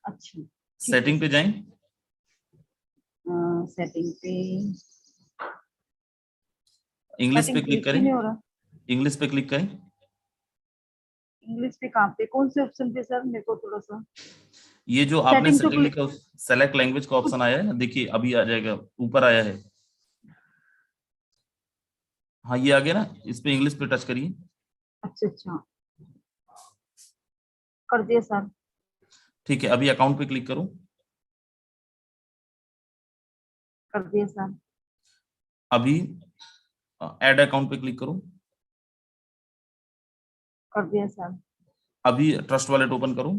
अच्छा सेटिंग पे जाएं, सेटिंग पे इंग्लिश पे सेटिंग क्लिक पेज करें, नहीं हो रहा। इंग्लिश पे क्लिक करें। इंग्लिश पे कहाँ पे, कौन से ऑप्शन पे सर? मेरे को थोड़ा सा ये जो आपने सेटिंग तो सेटिंग लिखा, सेलेक्ट लैंग्वेज का ऑप्शन आया है, देखिए अभी आ जाएगा, ऊपर आया है। हाँ ये आ गया ना, इस पे इंग्लिश पे टच करिए। अच्छा अच्छा कर दिया सर। ठीक है, अभी अकाउंट पे क्लिक करो। कर दिया सर। अभी ऐड अकाउंट पे क्लिक करो। कर दिया सर। अभी ट्रस्ट वॉलेट ओपन करो।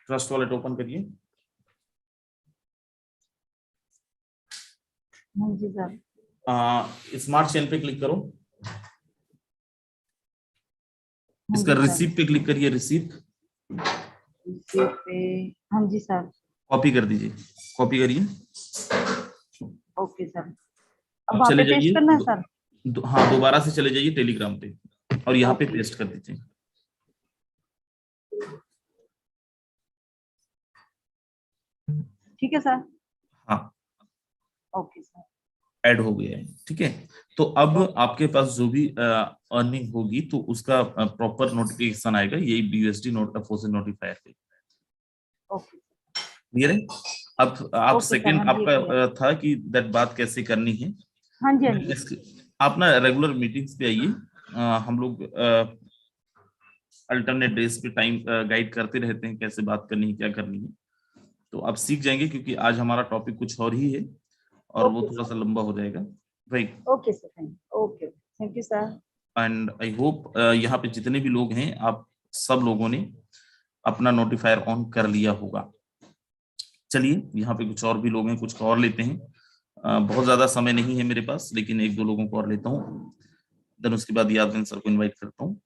ट्रस्ट वॉलेट ओपन करिए। हाँ जी सर। स्मार्ट चेन पे क्लिक करो। हाँ इसका जी सर। रिसीप्ट पे क्लिक करिए, रिसीप्ट रिसीप्ट पे, हाँ जी सर। कॉपी कर दीजिए, कॉपी करिए। Okay sir. अब अब वहाँ चले पे पेस्ट जाइए, करना है सर? हाँ दोबारा से चले जाइए टेलीग्राम पे और यहाँ पे ओके। पेस्ट कर दीजिए। ठीक है सर। हाँ ओके सर। ऐड हो गया है, ठीक है। तो अब आपके पास जो भी अर्निंग होगी तो उसका प्रॉपर नोटिफिकेशन आएगा, यही BUSD फोर्सेज नोटिफायर पे। ओके क्लियर है? अब आप ओके सर, सेकंड हाँ जी, आपका clear। था कि दैट बात कैसे करनी है। हाँ जी हाँ जी। आप ना रेगुलर मीटिंग्स पे आइए, हम लोग अल्टरनेट डेज पे टाइम गाइड करते रहते हैं कैसे बात करनी है, क्या करनी है, तो आप सीख जाएंगे, क्योंकि आज हमारा टॉपिक कुछ और ही है और वो ओके थोड़ा सा लंबा हो जाएगा, right. Okay sir, thank you sir. And I hope यहाँ पे जितने भी लोग हैं, आप सब लोगों ने अपना नोटिफायर ऑन कर लिया होगा। चलिए यहाँ पे कुछ और भी लोग हैं, कुछ और लेते हैं। बहुत ज्यादा समय नहीं है मेरे पास, लेकिन एक दो लोगों को और लेता हूँ, देन उसके बाद यादविन सर को इनवाइट करता हूँ।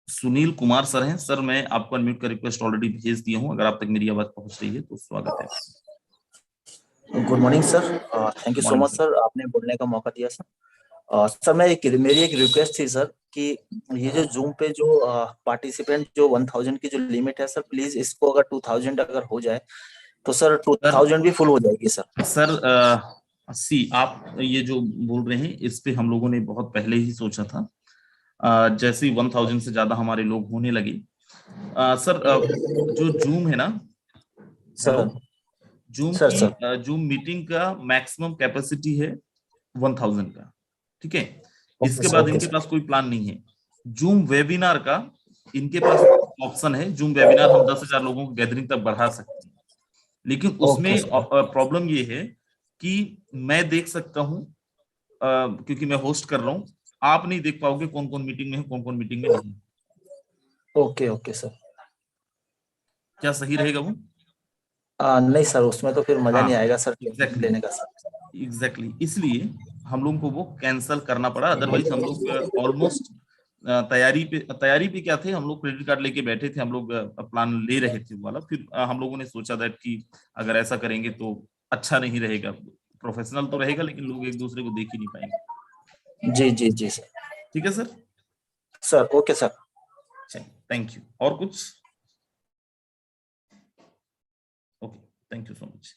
सुनील कुमार सर हैं। सर मैं आपको अनम्यूट का रिक्वेस्ट ऑलरेडी भेज दिया हूँ, अगर आप तक मेरी आवाज पहुंच रही है तो स्वागत है। Good morning sir, thank you so much sir, आपने बोलने का मौका दिया सर। सर मेरी एक रिक्वेस्ट थी सर कि ये जो जूम पे जो पार्टिसिपेंट जो 1000 की जो लिमिट है सर, प्लीज इसको अगर 2000 अगर हो जाए तो सर 2000 भी फुल हो जाएगी सर। सर आप ये जो बोल रहे हैं इस पे हम लोगों ने बहुत पहले ही सोचा था, जैसे 1000 से ज्यादा हमारे लोग होने लगे। सर जो जूम है ना सर, जूम मीटिंग का मैक्सिमम कैपेसिटी है 1000 का, ठीक है। इसके बाद इनके पास कोई प्लान नहीं है। जूम वेबिनार का इनके पास ऑप्शन है, जूम वेबिनार हम 10,000 लोगों को गैदरिंग तक बढ़ा सकते हैं, लेकिन उसमें प्रॉब्लम ये है कि मैं देख सकता हूं क्योंकि मैं होस्ट कर रहा हूं, आप नहीं देख पाओगे कौन कौन मीटिंग में है, कौन कौन मीटिंग में नहीं। ओके सर, क्या सही रहेगा वो? नहीं सर, उसमें तो फिर मजा नहीं आएगा सर लेने का सर। एग्जैक्टली, इसलिए हम लोग को वो कैंसिल करना पड़ा। अदरवाइज हम लोग ऑलमोस्ट तैयारी पे क्या थे, हम लोग क्रेडिट कार्ड लेके बैठे थे, हम लोग प्लान ले रहे थे वाला। फिर हम लोगों ने सोचा दैट कि अगर ऐसा करेंगे तो अच्छा नहीं रहेगा, प्रोफेशनल तो रहेगा लेकिन लोग एक दूसरे को देख ही नहीं पाएंगे। जी सर। ठीक है sir okay sir, thank you. और कुछ? Okay, thank you so much.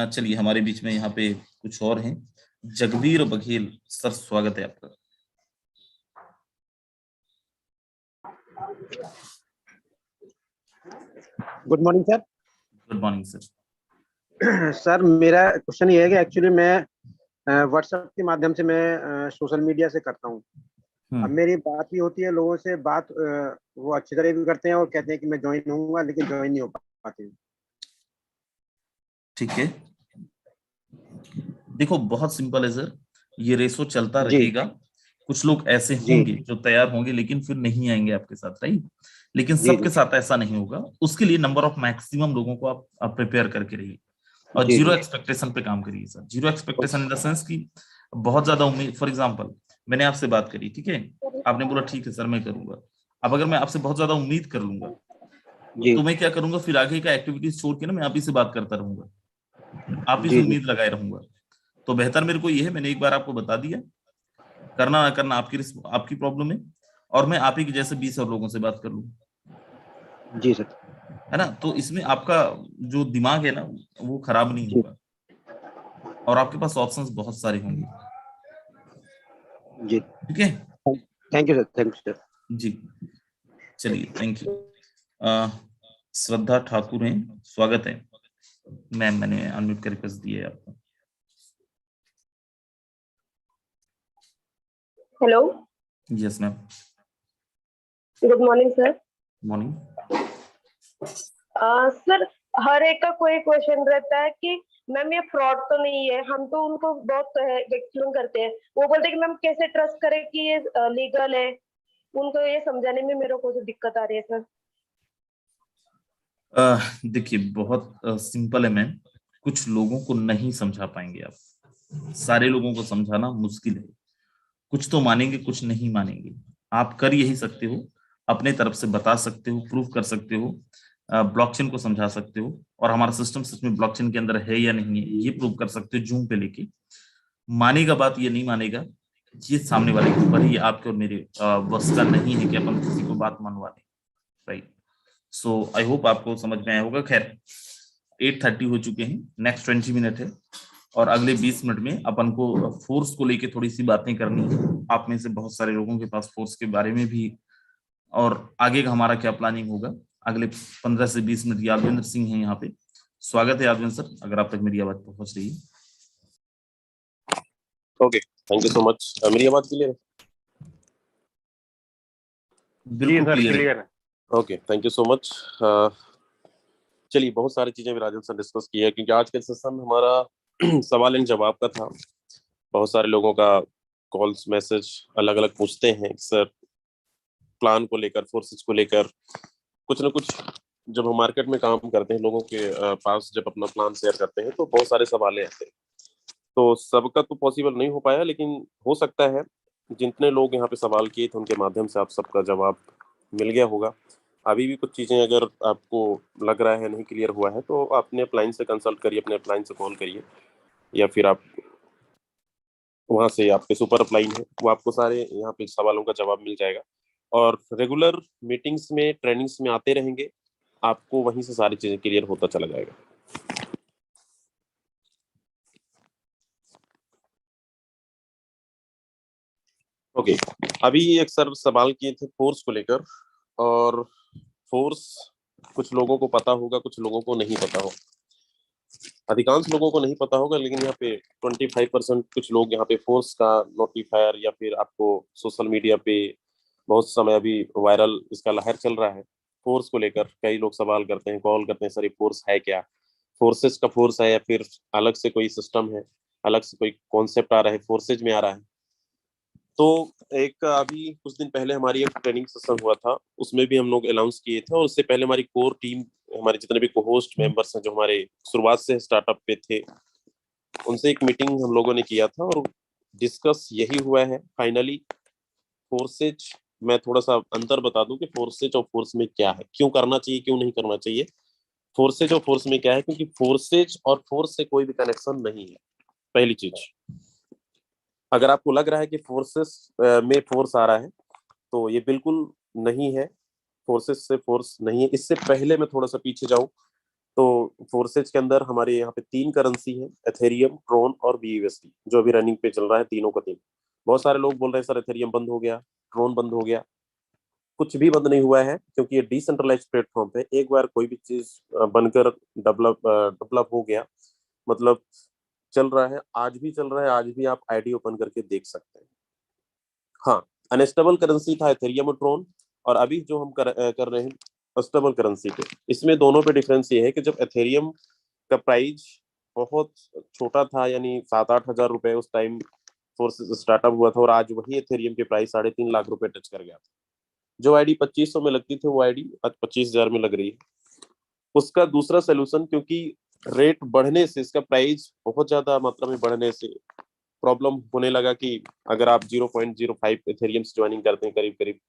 चलिए हमारे बीच में यहाँ पे कुछ और हैं। जगबीर बघेल सर, स्वागत है आपका। Good morning sir. Good morning sir. Sir मेरा क्वेश्चन ये है कि एक्चुअली मैं व्हाट्सएप के माध्यम से मैं सोशल मीडिया से करता हूँ। अब मेरी बात ये होती है, लोगों से बात वो अच्छी तरह भी करते हैं और कहते हैं कि मैं ज्वाइन होऊंगा, लेकिन ज्वाइन नहीं हो पाते। ठीक है, देखो बहुत सिंपल है सर, ये रेशो चलता रहेगा। कुछ लोग ऐसे होंगे जो तैयार होंगे लेकिन फिर नहीं आएंगे आपके साथ, राइट। लेकिन सबके साथ ऐसा नहीं होगा। उसके लिए नंबर ऑफ मैक्सिमम लोगों को आप प्रिपेयर करके रहिए और जीरो एक्सपेक्टेशन पे काम करिए sir. Zero expectation in the sense की बहुत ज्यादा उम्मीद। फॉर एग्जांपल मैंने आपसे बात करी, ठीक है, आपने बोला ठीक है सर मैं करूंगा। अब अगर मैं आपसे बहुत ज्यादा उम्मीद कर लूंगा तो मैं क्या करूंगा, फिर आगे का एक्टिविटीज छोड़ के ना मैं आप ही से बात करता रहूंगा। आप ही जी से जी उम्मीद लगाए रहूंगा। तो बेहतर मेरे को ये है, मैंने एक बार आपको बता दिया, करना ना करना आपकी प्रॉब्लम है, और मैं आप ही के जैसे 20 और लोगों से बात कर लूँ, जी सर। है ना। तो इसमें आपका जो दिमाग है ना वो खराब नहीं जी होगा, और आपके पास ऑप्शंस बहुत सारे होंगे। जी ठीक है thank you sir, thank you sir. जी, चलिए थैंक यू। श्रद्धा ठाकुर हैं, स्वागत है मैम, मैंने अनम्यूट कर रिक्वेस्ट दी है आपको। Hello, yes ma'am, good morning sir. Morning. Sir, हर एक का कोई क्वेश्चन रहता है कि मैम ये फ्रॉड तो नहीं है। हम तो उनको बहुत एक्सप्लेन करते हैं, वो बोलते हैं कि मैम कैसे ट्रस्ट करें कि ये लीगल है। उनको ये समझाने में मेरे को तो दिक्कत आ रही है सर। देखिए बहुत सिंपल है मैम, कुछ लोगों को नहीं समझा पाएंगे आप, सारे लोगों को समझाना मुश्किल है। कुछ तो मानेंगे, कुछ नहीं मानेंगे। आप कर यही सकते हो, अपने तरफ से बता सकते हो, प्रूव कर सकते हो, ब्लॉकचेन को समझा सकते हो, और हमारा सिस्टम सच में ब्लॉकचेन के अंदर है या नहीं है ये प्रूव कर सकते हो जूम पे लेके। मानेगा बात, ये नहीं मानेगा, ये सामने वाले के ऊपर ही, आपके और मेरे बस का नहीं है कि अपन किसी को बात मनवा दें, राइट। सो आई होप आपको समझ में आया होगा। खैर 8:30 हो चुके हैं, नेक्स्ट 20 मिनट है, और अगले 20 मिनट में अपन को फोर्स को लेके थोड़ी सी बातें करनी है। आप में से बहुत सारे लोगों के पास फोर्स के बारे में भी, और आगे का हमारा क्या प्लानिंग होगा, अगले 15 से 20 मिनट। यादवेंद्र सिंह है यहाँ पे, स्वागत है यादवेंद्र सर, अगर आप तक मेरी आवाज पहुंच रही है। Okay, thank you so much. मेरी आवाज क्लियर है? बिल्कुल क्लियर है। Okay, thank you so much. चलिए, बहुत सारी चीजें राजन सर डिस्कस की है, क्योंकि आज के सेशन हमारा सवाल एंड जवाब का था। बहुत सारे लोगों का कॉल्स मैसेज अलग अलग पूछते हैं सर, प्लान को लेकर, फोर्सेस को लेकर, कुछ ना कुछ। जब हम मार्केट में काम करते हैं, लोगों के पास जब अपना प्लान शेयर करते हैं, तो बहुत सारे सवाल आते हैं। तो सबका तो पॉसिबल नहीं हो पाया, लेकिन हो सकता है जितने लोग यहाँ पे सवाल किए थे उनके माध्यम से आप सबका जवाब मिल गया होगा। अभी भी कुछ चीजें अगर आपको लग रहा है नहीं क्लियर हुआ है, तो आप अपने अपलाइन से कंसल्ट करिए, अपने अपलाइन से कॉल करिए, या फिर आप वहां से, आपके सुपर अपलाइन है वो आपको सारे यहाँ पे सवालों का जवाब मिल जाएगा। और रेगुलर मीटिंग्स में, ट्रेनिंग्स में आते रहेंगे, आपको वहीं से सारी चीजें क्लियर होता चला जाएगा। ओके, अभी एक सर सवाल किए थे फोर्स को लेकर, और फोर्स कुछ लोगों को पता होगा, कुछ लोगों को नहीं पता होगा। अधिकांश लोगों को नहीं पता होगा, लेकिन यहाँ पे 25% कुछ लोग यहाँ पे फोर्स का नोटिफायर, या फिर आपको सोशल मीडिया पे बहुत समय अभी वायरल इसका लहर चल रहा है। फोर्स को लेकर कई लोग सवाल करते हैं, कॉल करते हैं, सर ये फोर्स है क्या? फोर्सेज का फोर्स है, या फिर अलग से कोई सिस्टम है, अलग से कोई कॉन्सेप्ट आ रहा है, फोर्सेज में आ रहा है? तो एक अभी कुछ दिन पहले हमारी एक ट्रेनिंग सेशन हुआ था, उसमें भी हम लोग अनाउंस किए थे, और उससे पहले हमारी कोर टीम, हमारे जितने भी को-होस्ट मेंबर्स हैं जो हमारे शुरुआत से स्टार्टअप पे थे, उनसे एक मीटिंग हम लोगों ने किया था, और डिस्कस यही हुआ है फाइनली। फोर्सेज, मैं थोड़ा सा अंतर बता दूं कि फोर्सेज और फोर्स में क्या है, क्यों करना चाहिए, क्यों नहीं करना चाहिए। फोर्सेज और फोर्स में क्या है, क्योंकि फोर्सेज और फोर्स से कोई भी कनेक्शन नहीं है, पहली चीज। अगर आपको लग रहा है कि फोर्सेस में फोर्स आ रहा है, तो ये बिल्कुल नहीं है, फोर्सेस से फोर्स नहीं है। इससे पहले मैं थोड़ा सा पीछे जाऊं, तो फोर्सेज के अंदर हमारे यहाँ पे 3 करेंसी है, एथेरियम, ट्रोन और BUSD, जो अभी रनिंग पे चल रहा है, तीनों का तीन। बहुत सारे लोग बोल रहे हैं सर एथेरियम बंद हो गया, ट्रोन बंद हो गया। कुछ भी बंद नहीं हुआ है, क्योंकि ये डिसेंट्रलाइज्ड प्लेटफॉर्म पे एक बार कोई भी चीज बनकर डेवलप हो गया, मतलब चल रहा है, आज भी चल रहा है, आज भी आप आईडी ओपन करके देख सकते हैं। हाँ, अनस्टेबल करेंसी था एथेरियम और ट्रोन, और अभी जो हम कर रहे हैं स्टेबल करेंसी पे। इसमें दोनों पे डिफरेंस ये है कि जब एथेरियम का प्राइस बहुत छोटा था, यानी 7-8 हजार रुपए उस टाइम फोर्स स्टार्टअप हुआ था, और आज वही एथेरियम के प्राइस 3.5 लाख रुपए टच कर गया था। जो आईडी 2500 में लगती थी, वो आईडी आज 25,000 में लग रही है। उसका दूसरा सोल्यूशन, क्योंकि रेट बढ़ने से, इसका प्राइस बहुत ज्यादा मात्रा में बढ़ने से प्रॉब्लम होने लगा कि अगर आप 0.05 एथेरियम से ज्वाइनिंग करते हैं, करीब करीब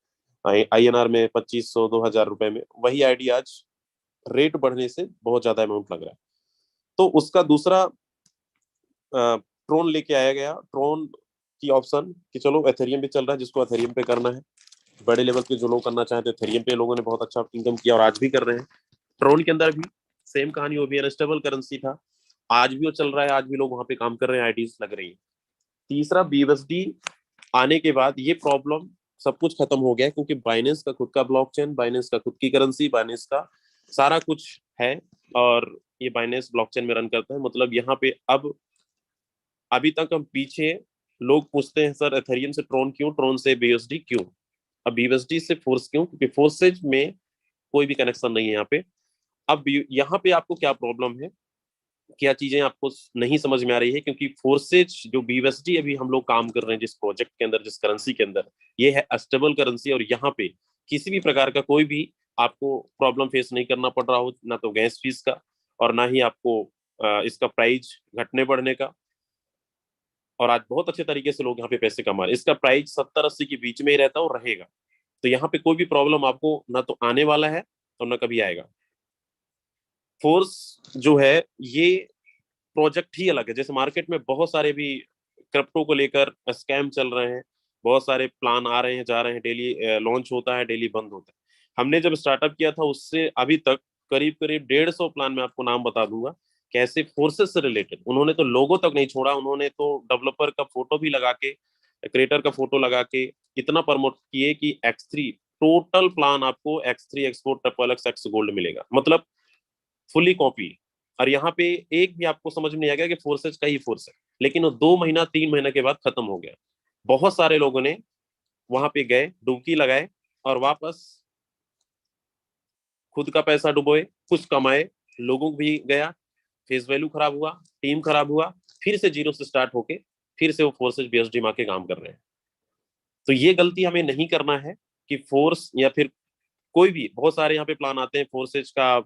INR में 2500-2000 रुपए में, वही आईडी आज रेट बढ़ने से बहुत ज्यादा अमाउंट लग रहा है। तो उसका दूसरा ट्रोन लेके आया गया, ट्रोन की ऑप्शन कि चलो एथेरियम भी चल रहा है, जिसको एथेरियम पे करना है, बड़े लेवल के जो लोग करना चाहते हैं एथेरियम पे लोगों ने बहुत अच्छा इनकम किया और आज भी कर रहे हैं। ट्रोन के अंदर भी सेम कहानी, वो भी अनस्टेबल करेंसी था, आज भी वो चल रहा है, आज भी लोग वहां पे काम कर रहे हैं, आईडीज लग रही है। तीसरा BUSD आने के बाद ये प्रॉब्लम सब कुछ खत्म हो गया, क्योंकि बाइनेंस का खुद का ब्लॉकचेन, बाइनेंस का खुद की करेंसी, बाइनेंस का सारा कुछ है और ये बाइनेंस ब्लॉकचेन में रन करता है। मतलब यहाँ पे अब अभी तक हम पीछे, लोग पूछते हैं सर एथेरियम से ट्रोन क्यों, ट्रोन से BUSD क्यों, अब BUSD से फोर्स क्यों, क्योंकि फोर्सेज में कोई भी कनेक्शन नहीं है यहाँ पे। अब यहाँ पे आपको क्या प्रॉब्लम है, क्या चीजें आपको नहीं समझ में आ रही है, क्योंकि फोर्सेज जो BUSD अभी हम लोग काम कर रहे हैं जिस प्रोजेक्ट के अंदर, जिस करेंसी के अंदर, ये है अस्टेबल करेंसी और यहाँ पे किसी भी प्रकार का कोई भी आपको प्रॉब्लम फेस नहीं करना पड़ रहा हो, ना तो गैस फीस का और ना ही आपको इसका प्राइस घटने बढ़ने का। और आज बहुत अच्छे तरीके से लोग यहाँ पे पैसे कमा रहे हैं, इसका प्राइस 70-80 के बीच में ही रहता है और रहेगा। तो यहाँ पे कोई भी प्रॉब्लम आपको ना तो आने वाला है और ना कभी आएगा। फोर्स जो है ये प्रोजेक्ट ही अलग है, जैसे मार्केट में बहुत सारे भी क्रिप्टो को लेकर स्कैम चल रहे हैं, बहुत सारे प्लान आ रहे हैं जा रहे हैं, डेली लॉन्च होता है, डेली बंद होता है। हमने जब स्टार्टअप किया था उससे अभी तक करीब करीब 150 प्लान, मैं आपको नाम बता दूंगा कैसे फोर्सेस से रिलेटेड, उन्होंने तो लोगो तक नहीं छोड़ा, उन्होंने तो डेवलपर का फोटो भी लगा के, क्रिएटर का फोटो लगा के इतना प्रमोट किए कि X3 टोटल प्लान आपको X3 X4 XXX X gold मिलेगा, मतलब फुली कॉपी। और यहाँ पे एक भी आपको समझ में नहीं आएगा कि फोर्सेज का ही फोर्स है, लेकिन वो 2 महीना 3 महीने के बाद खत्म हो गया। बहुत सारे लोगों ने वहां पे गए, डुबकी लगाए और वापस खुद का पैसा डुबोए, कुछ कमाए, लोगों को भी गया, फेस वैल्यू खराब हुआ, टीम खराब हुआ, फिर से जीरो से स्टार्ट होके फिर से वो फोर्सेज BUSD मार के काम कर रहे हैं। तो ये गलती हमें नहीं करना है कि फोर्स या फिर कोई भी, बहुत सारे यहाँ पे प्लान आते हैं फोर्सेज का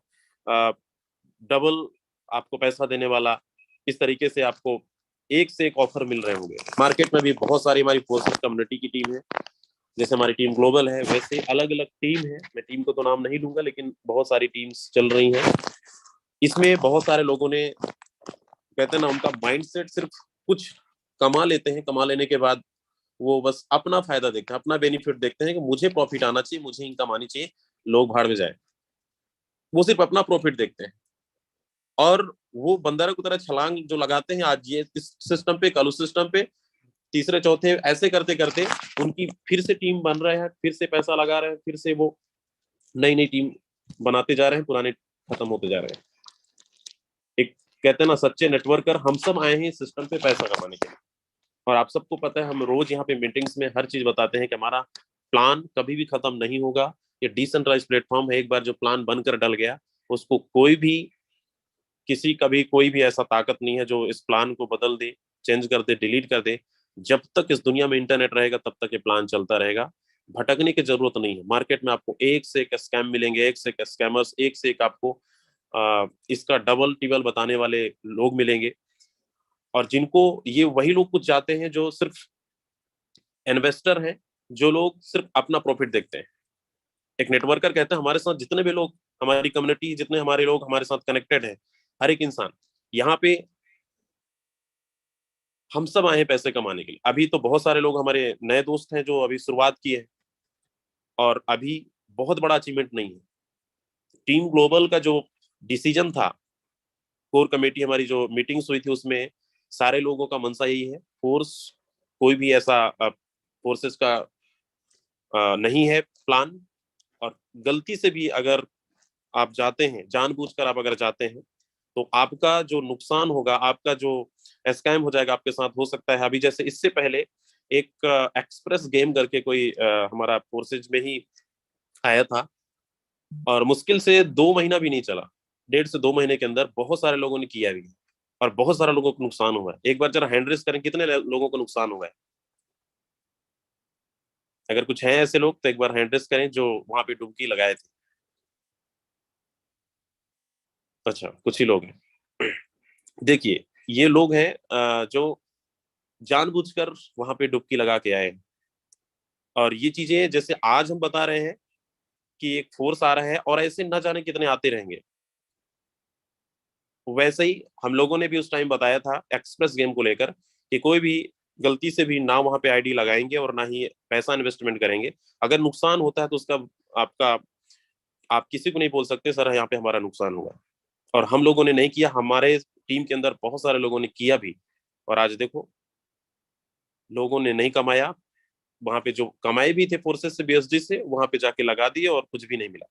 डबल आपको पैसा देने वाला, इस तरीके से आपको एक से एक ऑफर मिल रहे होंगे। मार्केट में भी बहुत सारी हमारी फोर्सेज कम्युनिटी की टीम है, जैसे हमारी टीम ग्लोबल है, वैसे अलग अलग टीम है, मैं टीम को तो नाम नहीं लूंगा, लेकिन बहुत सारी टीम्स चल रही हैं। इसमें बहुत सारे लोगों ने, कहते हैं ना, उनका माइंडसेट सिर्फ कुछ कमा लेते हैं, कमा लेने के बाद वो बस अपना फायदा देखते हैं, अपना बेनिफिट देखते हैं कि मुझे प्रॉफिट आना चाहिए, मुझे इनकम आनी चाहिए, लोग भाड़ में जाए, वो सिर्फ अपना प्रॉफिट देखते हैं। और वो बंदर की तरह छलांग जो लगाते हैं, आज ये इस सिस्टम पे, कल उस सिस्टम पे, तीसरे चौथे, ऐसे करते करते उनकी फिर से टीम बन रहे हैं, फिर से पैसा लगा रहे हैं, फिर से वो नई नई टीम बनाते जा रहे हैं, पुराने खत्म होते जा रहे हैं। एक कहते हैं ना, सच्चे नेटवर्कर हम सब आए हैं सिस्टम पे पैसा कमाने के लिए। और आप सबको पता है, हम रोज यहाँ पे मीटिंग्स में हर चीज बताते हैं कि हमारा प्लान कभी भी खत्म नहीं होगा। ये डिसेंट्रलाइज प्लेटफॉर्म है, एक बार जो प्लान बनकर डल गया उसको कोई भी, किसी का भी कोई भी ऐसा ताकत नहीं है जो इस प्लान को बदल दे, चेंज कर दे, डिलीट कर दे। जब तक इस दुनिया में इंटरनेट रहेगा तब तक ये प्लान चलता रहेगा, भटकने की जरूरत नहीं है। मार्केट में आपको एक से एक स्कैम मिलेंगे, एक से एक स्कैमर्स, एक से एक आपको इसका डबल टिबल बताने वाले लोग मिलेंगे। और जिनको ये वही लोग कुछ जाते हैं जो सिर्फ इन्वेस्टर हैं, जो लोग सिर्फ अपना प्रॉफिट देखते हैं। एक नेटवर्कर कहते हैं हमारे साथ जितने भी लोग, हमारी कम्युनिटी, जितने हमारे लोग हमारे साथ कनेक्टेड है, हर एक इंसान, यहाँ पे हम सब आए हैं पैसे कमाने के लिए। अभी तो बहुत सारे लोग हमारे नए दोस्त हैं जो अभी शुरुआत की है और अभी बहुत बड़ा अचीवमेंट नहीं है। टीम ग्लोबल का जो डिसीजन था, कोर कमेटी हमारी जो मीटिंग्स हुई थी, उसमें सारे लोगों का मनसा यही है, फोर्स कोई भी ऐसा फोर्सेस का नहीं है प्लान। और गलती से भी अगर आप जाते हैं, जानबूझकर आप अगर जाते हैं, तो आपका जो नुकसान होगा, आपका जो स्कैम हो जाएगा आपके साथ, हो सकता है अभी जैसे इससे पहले एक एक्सप्रेस गेम करके कोई हमारा फोर्सेज में ही आया था और मुश्किल से 2 महीना भी नहीं चला, 1.5 से 2 महीने के अंदर बहुत सारे लोगों ने किया भी और बहुत सारे लोगों को नुकसान हुआ है। एक बार जरा हैंड रेस करें, कितने लोगों को नुकसान हुआ है? अगर कुछ है ऐसे लोग तो एक बार हैंड रेस करें जो वहां पे डुबकी लगाए थे। अच्छा, कुछ ही लोग हैं। देखिए, ये लोग हैं जो जानबूझकर वहां पे डुबकी लगा के आए। और ये चीजें जैसे आज हम बता रहे हैं कि एक फोर्स आ रहा है और ऐसे न जाने कितने आते रहेंगे। वैसे ही हम लोगों ने भी उस टाइम बताया था एक्सप्रेस गेम को लेकर कि कोई भी गलती से भी ना वहां पे आईडी लगाएंगे और ना ही पैसा इन्वेस्टमेंट करेंगे। अगर नुकसान होता है तो उसका आपका आप किसी को नहीं बोल सकते सर यहाँ पे हमारा नुकसान हुआ, और हम लोगों ने नहीं किया। हमारे टीम के अंदर बहुत सारे लोगों ने किया भी, और आज देखो लोगों ने नहीं कमाया, वहां पे जो कमाए भी थे फोर्सेस से बीएसडी से वहां पे जाके लगा दिए और कुछ भी नहीं मिला।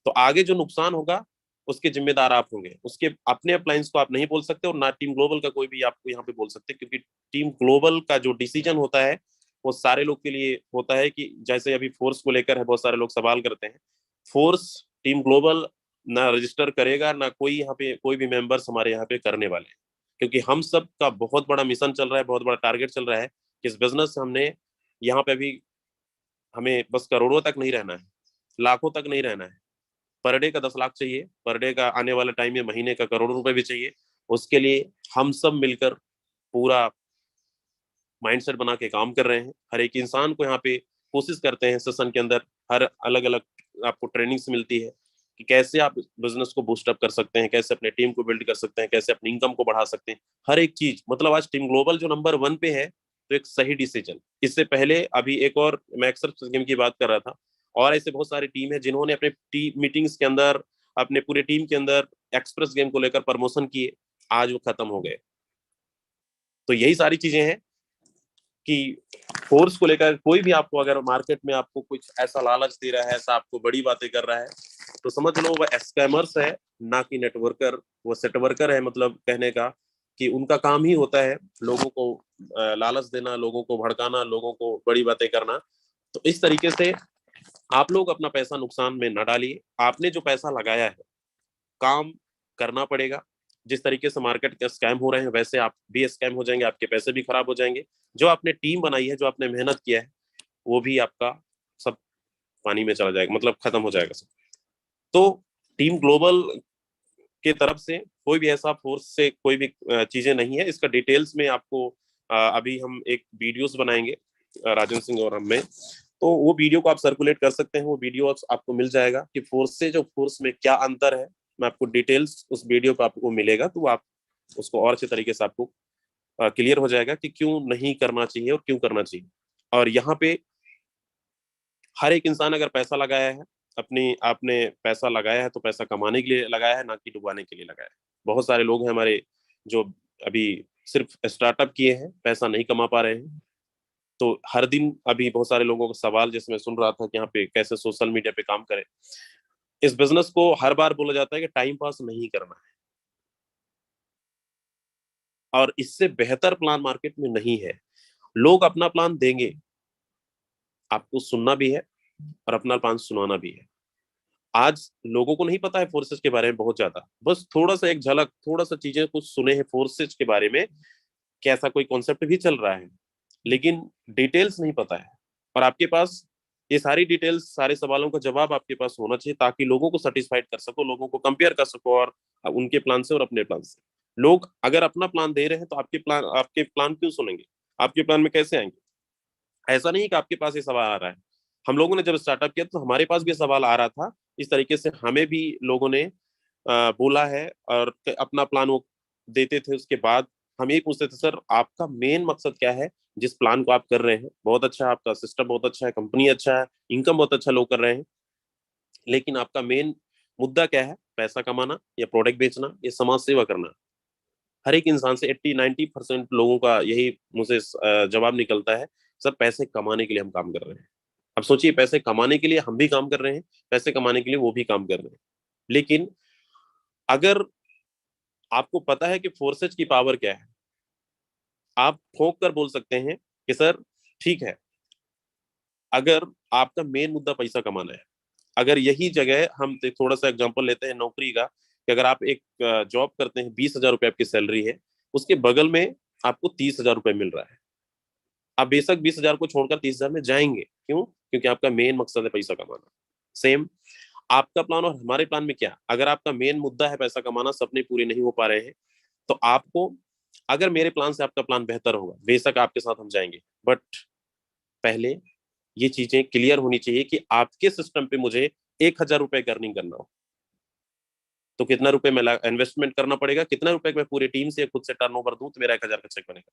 तो आगे जो नुकसान होगा उसके जिम्मेदार आप होंगे, उसके अपने अप्लायंस को आप नहीं बोल सकते और ना टीम ग्लोबल का कोई भी आपको यहाँ पे बोल सकते, क्योंकि टीम ग्लोबल का जो डिसीजन होता है वो सारे लोग के लिए होता है। कि जैसे अभी फोर्स को लेकर है, बहुत सारे लोग सवाल करते हैं, फोर्स टीम ग्लोबल ना रजिस्टर करेगा, ना कोई यहाँ पे कोई भी मेंबर्स हमारे यहाँ पे करने वाले हैं, क्योंकि हम सब का बहुत बड़ा मिशन चल रहा है, बहुत बड़ा टारगेट चल रहा है कि इस बिजनेस से हमने यहाँ पे भी हमें बस करोड़ों तक नहीं रहना है, लाखों तक नहीं रहना है, पर डे का 10 लाख चाहिए, पर डे का आने वाले टाइम में महीने का करोड़ों रुपए भी चाहिए। उसके लिए हम सब मिलकर पूरा माइंडसेट बना के काम कर रहे हैं। हर एक इंसान को यहाँ पे कोशिश करते हैं, सेशन के अंदर हर अलग अलग आपको ट्रेनिंग्स मिलती है कि कैसे आप बिजनेस को बूस्ट अप कर सकते हैं, कैसे अपने टीम को बिल्ड कर सकते हैं, कैसे अपनी इनकम को बढ़ा सकते हैं, हर एक चीज। मतलब आज टीम ग्लोबल जो नंबर 1 पे है तो एक सही डिसीजन। इससे पहले अभी एक और मैं अक्सर गेम की बात कर रहा था, और ऐसे बहुत सारी टीम है जिन्होंने अपने टीम मीटिंग्स के अंदर अपने पूरे टीम के अंदर एक्सप्रेस गेम को लेकर प्रमोशन किए, आज वो खत्म हो गए। तो यही सारी चीजें हैं कि फोर्स को लेकर कोई भी आपको अगर मार्केट में आपको कुछ ऐसा लालच दे रहा है, ऐसा आपको बड़ी बातें कर रहा है, तो समझ लो वो स्कैमर्स है, ना कि नेटवर्कर। वो सेटवर्कर है, मतलब कहने का कि उनका काम ही होता है लोगों को लालच देना, लोगों को भड़काना, लोगों को बड़ी बातें करना। तो इस तरीके से आप लोग अपना पैसा नुकसान में न डालिए। आपने जो पैसा लगाया है काम करना पड़ेगा। जिस तरीके से मार्केट के स्कैम हो रहे हैं वैसे आप भी स्कैम हो जाएंगे, आपके पैसे भी खराब हो जाएंगे। जो आपने टीम बनाई है, जो आपने मेहनत किया है, वो भी आपका सब पानी में चला जाएगा, मतलब खत्म हो जाएगा सब। तो टीम ग्लोबल के तरफ से कोई भी ऐसा फोर्स से कोई भी चीजें नहीं है। इसका डिटेल्स में आपको अभी हम एक वीडियोस बनाएंगे राजन सिंह और हम में, तो वो वीडियो को आप सर्कुलेट कर सकते हैं। वो वीडियो आपको मिल जाएगा कि फोर्स से जो फोर्स में क्या अंतर है। मैं आपको डिटेल्स उस वीडियो पे आपको मिलेगा, तो आप उसको और अच्छे तरीके से आपको क्लियर हो जाएगा कि क्यों नहीं करना चाहिए और क्यों करना चाहिए। और यहाँ पे हर एक इंसान अगर पैसा लगाया है, आपने पैसा लगाया है तो पैसा कमाने के लिए लगाया है, ना कि डुबाने के लिए लगाया है। बहुत सारे लोग हैं हमारे जो अभी सिर्फ स्टार्टअप किए हैं, पैसा नहीं कमा पा रहे हैं। तो हर दिन अभी बहुत सारे लोगों का सवाल, जैसे मैं सुन रहा था कि यहाँ पे कैसे सोशल मीडिया पे काम करें। इस बिजनेस को हर बार बोला जाता है कि टाइम पास नहीं करना है, और इससे बेहतर प्लान मार्केट में नहीं है। लोग अपना प्लान देंगे, आपको सुनना भी है और अपना प्लान सुनाना भी है। आज लोगों को नहीं पता है फोर्सेस के बारे में बहुत ज्यादा, बस थोड़ा सा एक झलक, थोड़ा सा चीजें कुछ सुने हैं फोर्सेस के बारे में, कैसा कोई कॉन्सेप्ट भी चल रहा है, लेकिन डिटेल्स नहीं पता है। और आपके पास ये सारी डिटेल्स, सारे सवालों का जवाब आपके पास होना चाहिए, ताकि लोगों को सेटिस्फाइड कर सको, लोगों को कंपेयर कर सको और उनके प्लान से और अपने प्लान से। लोग अगर अपना प्लान दे रहे हैं तो आपके प्लान क्यों सुनेंगे, आपके प्लान में कैसे आएंगे? ऐसा नहीं है कि आपके पास ये सवाल आ रहा है। हम लोगों ने जब स्टार्टअप किया तो हमारे पास भी सवाल आ रहा था। इस तरीके से हमें भी लोगों ने बोला है और अपना प्लान वो देते थे। उसके बाद हम ये पूछते थे, सर आपका मेन मकसद क्या है जिस प्लान को आप कर रहे हैं? बहुत अच्छा है, आपका सिस्टम बहुत अच्छा है, कंपनी अच्छा है, इनकम बहुत अच्छा लोग कर रहे हैं, लेकिन आपका मेन मुद्दा क्या है? पैसा कमाना या प्रोडक्ट बेचना या समाज सेवा करना? हर एक इंसान से 80-90% लोगों का यही मुझे जवाब निकलता है, सर पैसे कमाने के लिए हम काम कर रहे हैं। अब सोचिए, पैसे कमाने के लिए हम भी काम कर रहे हैं, पैसे कमाने के लिए वो भी काम कर रहे हैं। लेकिन अगर आपको पता है कि फोर्सेज की पावर क्या है, आप ठोक कर बोल सकते हैं कि सर ठीक है, अगर आपका मेन मुद्दा पैसा कमाना है, अगर यही जगह हम थोड़ा सा एग्जांपल लेते हैं नौकरी का, कि अगर आप एक जॉब करते हैं, 20,000 रुपए आपकी सैलरी है, उसके बगल में आपको 30,000 रुपए मिल रहा है, आप बेशक 20,000 को छोड़कर 30,000 में जाएंगे। क्यों? क्योंकि आपका मेन मकसद है पैसा कमाना। सेम आपका प्लान और हमारे प्लान में क्या? अगर आपका मेन मुद्दा है पैसा कमाना, सपने पूरे नहीं हो पा रहे हैं, तो आपको, अगर मेरे प्लान से आपका प्लान बेहतर होगा, बेशक आपके साथ हम जाएंगे, बट पहले ये चीजें क्लियर होनी चाहिए कि आपके सिस्टम पे मुझे 1,000 रुपए अर्निंग करना हो। तो कितना रुपए मैं इन्वेस्टमेंट करना पड़ेगा, कितना रुपए मैं पूरी टीम से खुद से टर्नओवर दूं तो मेरा 1000 का चेक बनेगा।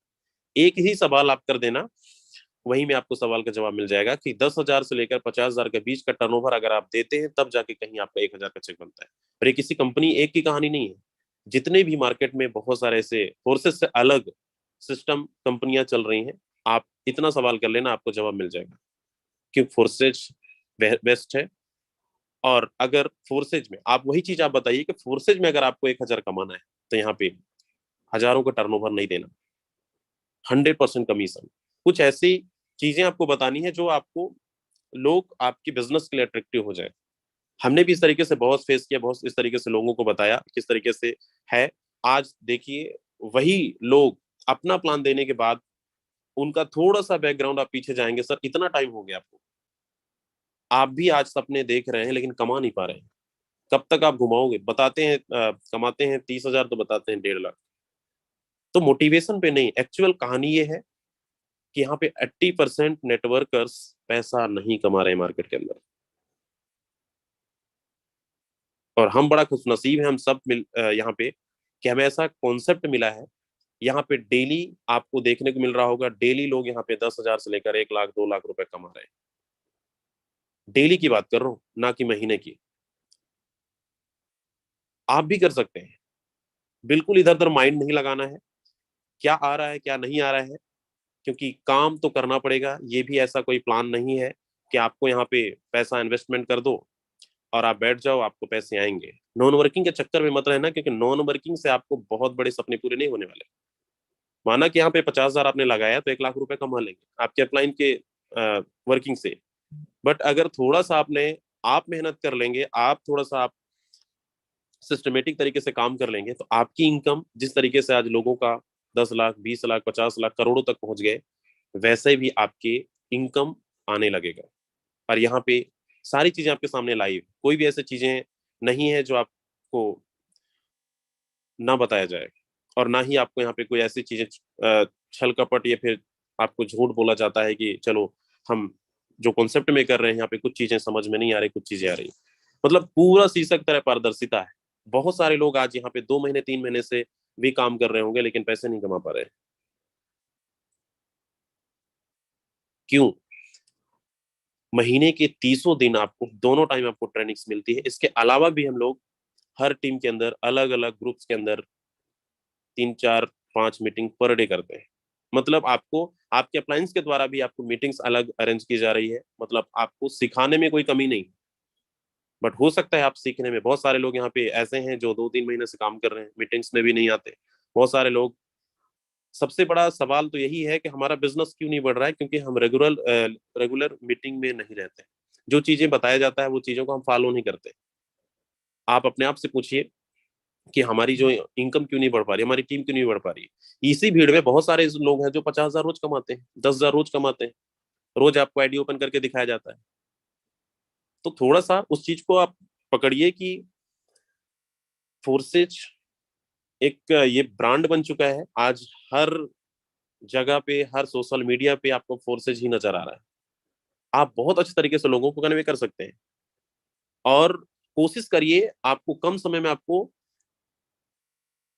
एक ही सवाल आप कर देना, वहीं में आपको सवाल का जवाब मिल जाएगा कि 10,000 से लेकर 50,000 के बीच का टर्नओवर अगर आप देते हैं तब जाके कहीं आपका 1000 का चेक बनता है। और ये किसी कंपनी एक की कहानी नहीं है, जितने भी मार्केट में बहुत सारे ऐसे फोर्सेस से अलग सिस्टम कंपनियां चल रही हैं, आप इतना सवाल कर लेना, आपको जवाब मिल जाएगा कि फोर्सेज बेस्ट है। और अगर फोर्सेज में आप वही चीज आप बताइए कि फोर्सेज में अगर आपको 1000 कमाना है तो यहाँ पे हजारों का टर्नओवर नहीं देना, 100% कमीशन। कुछ ऐसी चीजें आपको बतानी है जो आपको लोग आपकी बिजनेस के लिए अट्रैक्टिव हो जाए। हमने भी इस तरीके से बहुत फेस किया, बहुत इस तरीके से लोगों को बताया किस तरीके से है। आज देखिए वही लोग अपना प्लान देने के बाद उनका थोड़ा सा बैकग्राउंड आप पीछे जाएंगे, सर इतना टाइम हो गया आपको, आप भी आज सपने देख रहे हैं लेकिन कमा नहीं पा रहे हैं, कब तक आप घुमाओगे? बताते हैं कमाते हैं 30,000 तो बताते हैं 1.5 लाख। तो मोटिवेशन पे नहीं, एक्चुअल कहानी ये है कि यहाँ पे 80% नेटवर्कर्स पैसा नहीं कमा रहे मार्केट के अंदर। और हम बड़ा खुशनसीब हैं हम सब यहाँ पे कि हमें ऐसा कॉन्सेप्ट मिला है। यहाँ पे डेली आपको देखने को मिल रहा होगा, डेली लोग यहाँ पे 10,000 से लेकर 1 लाख 2 लाख रुपए कमा रहे हैं। डेली की बात कर रहा हूँ, ना कि महीने की। आप भी कर सकते हैं, बिल्कुल इधर उधर माइंड नहीं लगाना है क्या आ रहा है क्या नहीं आ रहा है, क्योंकि काम तो करना पड़ेगा। ये भी ऐसा कोई प्लान नहीं है कि आपको यहाँ पे पैसा इन्वेस्टमेंट कर दो और आप बैठ जाओ आपको पैसे आएंगे। नॉन वर्किंग के चक्कर में मत रहना, क्योंकि नॉन वर्किंग से आपको बहुत बड़े सपने पूरे नहीं होने वाले। माना कि यहाँ पे 50,000 आपने लगाया तो 1 लाख रुपए कमा लेंगे आपके अपलाइन के वर्किंग से। बट अगर थोड़ा सा आप मेहनत कर लेंगे, आप थोड़ा सा आप सिस्टमेटिक तरीके से काम कर लेंगे, तो आपकी इनकम जिस तरीके से आज लोगों का 10 लाख 20 लाख 50 लाख करोड़ों तक पहुंच गए, वैसे भी आपके इनकम आने लगेगा। और यहाँ पे सारी चीजें आपके सामने लाइव, कोई भी ऐसी चीजें नहीं है जो आपको ना बताया जाए, और ना ही आपको यहाँ पे कोई ऐसी चीजें छल कपट या फिर आपको झूठ बोला जाता है कि चलो हम जो कॉन्सेप्ट में कर रहे हैं यहाँ पे कुछ चीजें समझ में नहीं आ रही, कुछ चीजें आ रही। मतलब पूरा शीर्षक तरह पारदर्शिता है। बहुत सारे लोग आज यहाँ पे 2 महीने 3 महीने से भी काम कर रहे होंगे लेकिन पैसे नहीं कमा पा रहे। क्यों? महीने के 30 दिन आपको दोनों टाइम आपको ट्रेनिंग्स मिलती है। इसके अलावा भी हम लोग हर टीम के अंदर अलग अलग ग्रुप्स के अंदर 3 4 5 मीटिंग पर डे करते हैं। मतलब आपको आपके अप्लायंस के द्वारा भी आपको मीटिंग्स अलग अरेंज की जा रही है। मतलब आपको सिखाने में कोई कमी नहीं, बट हो सकता है आप सीखने में। बहुत सारे लोग यहाँ पे ऐसे हैं जो 2-3 महीने से काम कर रहे हैं, मीटिंग्स में भी नहीं आते। बहुत सारे लोग, सबसे बड़ा सवाल तो यही है कि हमारा बिजनेस क्यों नहीं बढ़ रहा है, क्योंकि हम रेगुलर मीटिंग में नहीं रहते। जो चीजें बताया जाता है वो चीजों को हम फॉलो नहीं करते। आप अपने आप से पूछिए कि हमारी जो इनकम क्यों नहीं बढ़ पा रही, हमारी टीम क्यों नहीं बढ़ पा रही। इसी भीड़ में बहुत सारे लोग हैं जो 50,000 रोज कमाते हैं, 10,000 रोज कमाते हैं। रोज आपको आईडी ओपन करके दिखाया जाता है। तो थोड़ा सा उस चीज को आप पकड़िए कि फोर्सेज एक ये ब्रांड बन चुका है। आज हर जगह पे, हर सोशल मीडिया पे आपको फोर्सेज ही नजर आ रहा है। आप बहुत अच्छे तरीके से लोगों को कन्वे कर सकते हैं, और कोशिश करिए आपको कम समय में आपको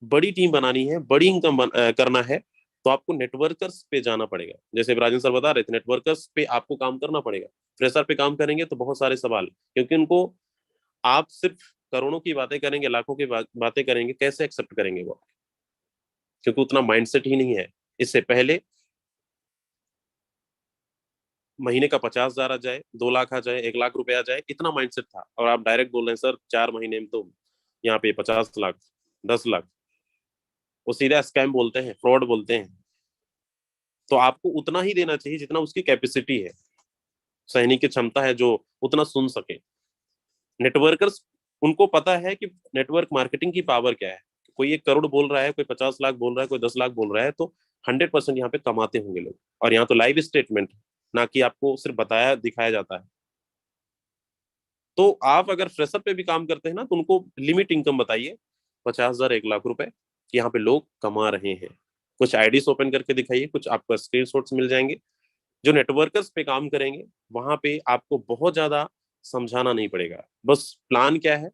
बड़ी टीम बनानी है, बड़ी इनकम करना है, तो आपको नेटवर्कर्स पे जाना पड़ेगा। जैसे राजन सर बता रहे थे, नेटवर्कर्स पे आपको काम करना पड़ेगा। फ्रेशर पे काम करेंगे तो बहुत सारे सवाल, क्योंकि उनको आप सिर्फ करोड़ों की बातें करेंगे, लाखों की बातें करेंगे, कैसे एक्सेप्ट करेंगे वो? क्योंकि उतना माइंडसेट ही नहीं है। इससे पहले महीने का 50,000 आ जाए, 2 लाख आ जाए, 1 लाख रुपए आ जाए, इतना माइंडसेट था। और आप डायरेक्ट बोल रहे हैं सर 4 महीने में तो यहाँ पे 50 लाख 10 लाख, वो सीधा स्कैम बोलते हैं, फ्रॉड बोलते हैं। तो आपको उतना ही देना चाहिए जितना उसकी कैपेसिटी है, सहने की क्षमता है, जो उतना सुन सके। नेटवर्कर्स, उनको पता है कि नेटवर्क मार्केटिंग की पावर क्या है। कोई 1 करोड़ बोल रहा है, कोई 50 लाख बोल रहा है, कोई 10 लाख बोल रहा है, तो 100% यहाँ पे कमाते होंगे लोग। और यहाँ तो लाइव स्टेटमेंट, ना कि आपको सिर्फ बताया दिखाया जाता है। तो आप अगर फ्रेशर पे भी काम करते हैं ना, तो उनको लिमिट इनकम बताइए, 50,000 1 लाख रुपए यहाँ पे लोग कमा रहे हैं। कुछ आईडीज ओपन करके दिखाइए, कुछ आपको स्क्रीनशॉट्स मिल जाएंगे। जो नेटवर्कर्स पे काम करेंगे वहां पे आपको बहुत ज्यादा समझाना नहीं पड़ेगा। बस प्लान क्या है,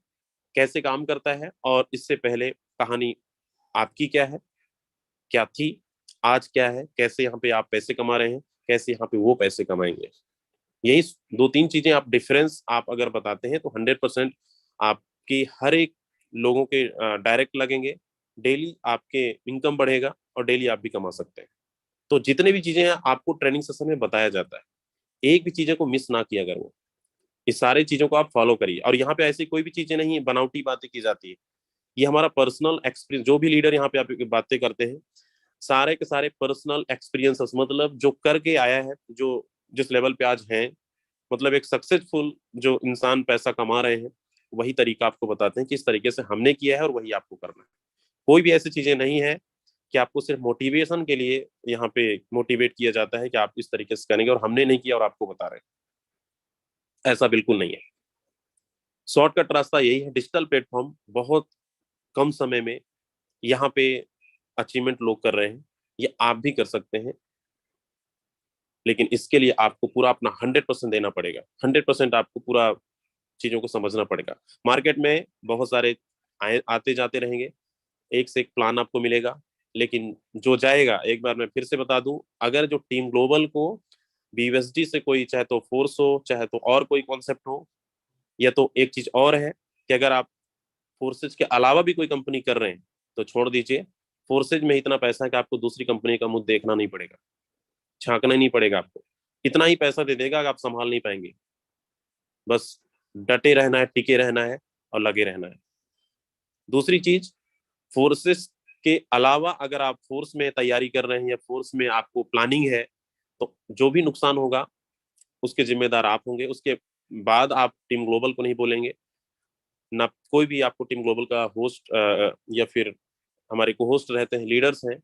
कैसे काम करता है और इससे पहले कहानी आपकी क्या है, क्या थी, आज क्या है, कैसे यहाँ पे आप पैसे कमा रहे हैं, कैसे यहाँ पे वो पैसे कमाएंगे। यही 2-3 चीजें आप डिफरेंस आप अगर बताते हैं तो 100% आपकी हर एक लोगों के डायरेक्ट लगेंगे, डेली आपके इनकम बढ़ेगा और डेली आप भी कमा सकते हैं। तो जितने भी चीजें हैं आपको ट्रेनिंग सेशन में बताया जाता है, एक भी चीजें को मिस ना किया करो। इस सारी चीजों को आप फॉलो करिए। और यहाँ पे ऐसी कोई भी चीजें नहीं है बनावटी बातें की जाती है, ये हमारा पर्सनल एक्सपीरियंस, जो भी लीडर यहाँ पे आप बातें करते हैं सारे के सारे पर्सनल एक्सपीरियंसेस, मतलब जो करके आया है, जो जिस लेवल पे आज हैं, मतलब एक सक्सेसफुल जो इंसान पैसा कमा रहे हैं, वही तरीका आपको बताते हैं कि इस तरीके से हमने किया है और वही आपको करना है। कोई भी ऐसी चीजें नहीं है कि आपको सिर्फ मोटिवेशन के लिए यहाँ पे मोटिवेट किया जाता है कि आप इस तरीके से करेंगे और हमने नहीं किया और आपको बता रहे हैं, ऐसा बिल्कुल नहीं है। शॉर्टकट रास्ता यही है, डिजिटल प्लेटफॉर्म बहुत कम समय में यहाँ पे अचीवमेंट लोग कर रहे हैं, ये आप भी कर सकते हैं, लेकिन इसके लिए आपको पूरा अपना 100% देना पड़ेगा। 100% आपको पूरा चीजों को समझना पड़ेगा। मार्केट में बहुत सारे आते जाते रहेंगे, एक से एक प्लान आपको मिलेगा, लेकिन जो जाएगा, एक बार मैं फिर से बता दूं, अगर जो टीम ग्लोबल को BUSD से कोई, चाहे तो फोर्स हो, चाहे तो और कोई कॉन्सेप्ट हो, या तो एक चीज और है कि अगर आप फोर्सेज के अलावा भी कोई कंपनी कर रहे हैं तो छोड़ दीजिए। फोर्सेज में इतना पैसा है कि आपको दूसरी कंपनी का मुंह देखना नहीं पड़ेगा, झांकना नहीं पड़ेगा, आपको इतना ही पैसा दे देगा कि आप संभाल नहीं पाएंगे। बस डटे रहना है, टिके रहना है और लगे रहना है। दूसरी चीज, फोर्सेस के अलावा अगर आप फोर्स में तैयारी कर रहे हैं या फोर्स में आपको प्लानिंग है, तो जो भी नुकसान होगा उसके जिम्मेदार आप होंगे। उसके बाद आप टीम ग्लोबल को नहीं बोलेंगे, ना कोई भी आपको टीम ग्लोबल का होस्ट या फिर हमारे को होस्ट रहते हैं, लीडर्स हैं,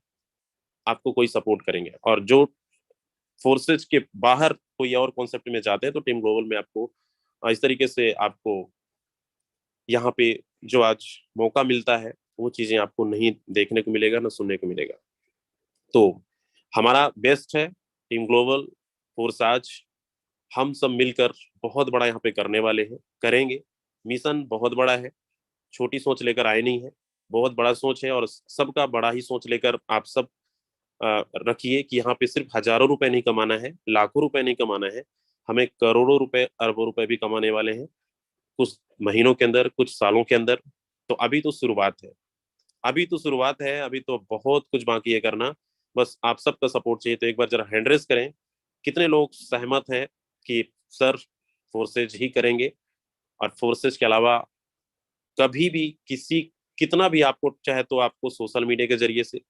आपको कोई सपोर्ट करेंगे। और जो फोर्सेज के बाहर कोई और कॉन्सेप्ट में जाते हैं तो टीम ग्लोबल में आपको इस तरीके से आपको यहाँ पे जो आज मौका मिलता है वो चीजें आपको नहीं देखने को मिलेगा, ना सुनने को मिलेगा। तो हमारा बेस्ट है टीम ग्लोबल फोर्स, आज हम सब मिलकर बहुत बड़ा यहाँ पे करने वाले हैं, करेंगे। मिशन बहुत बड़ा है, छोटी सोच लेकर आए नहीं है, बहुत बड़ा सोच है और सबका बड़ा ही सोच लेकर आप सब रखिए कि यहाँ पे सिर्फ हजारों रुपए नहीं कमाना है, लाखों रुपए नहीं कमाना है, हमें करोड़ों रुपए, अरबों रुपए भी कमाने वाले हैं कुछ महीनों के अंदर, कुछ सालों के अंदर। तो अभी तो शुरुआत है, अभी तो शुरुआत है, अभी तो बहुत कुछ बाकी है करना। बस आप सबका सपोर्ट चाहिए। तो एक बार जरा हैंड रेस करें, कितने लोग सहमत हैं कि सर फोर्सेज ही करेंगे और फोर्सेज के अलावा कभी भी कितना भी आपको चाहे तो आपको सोशल मीडिया के जरिए से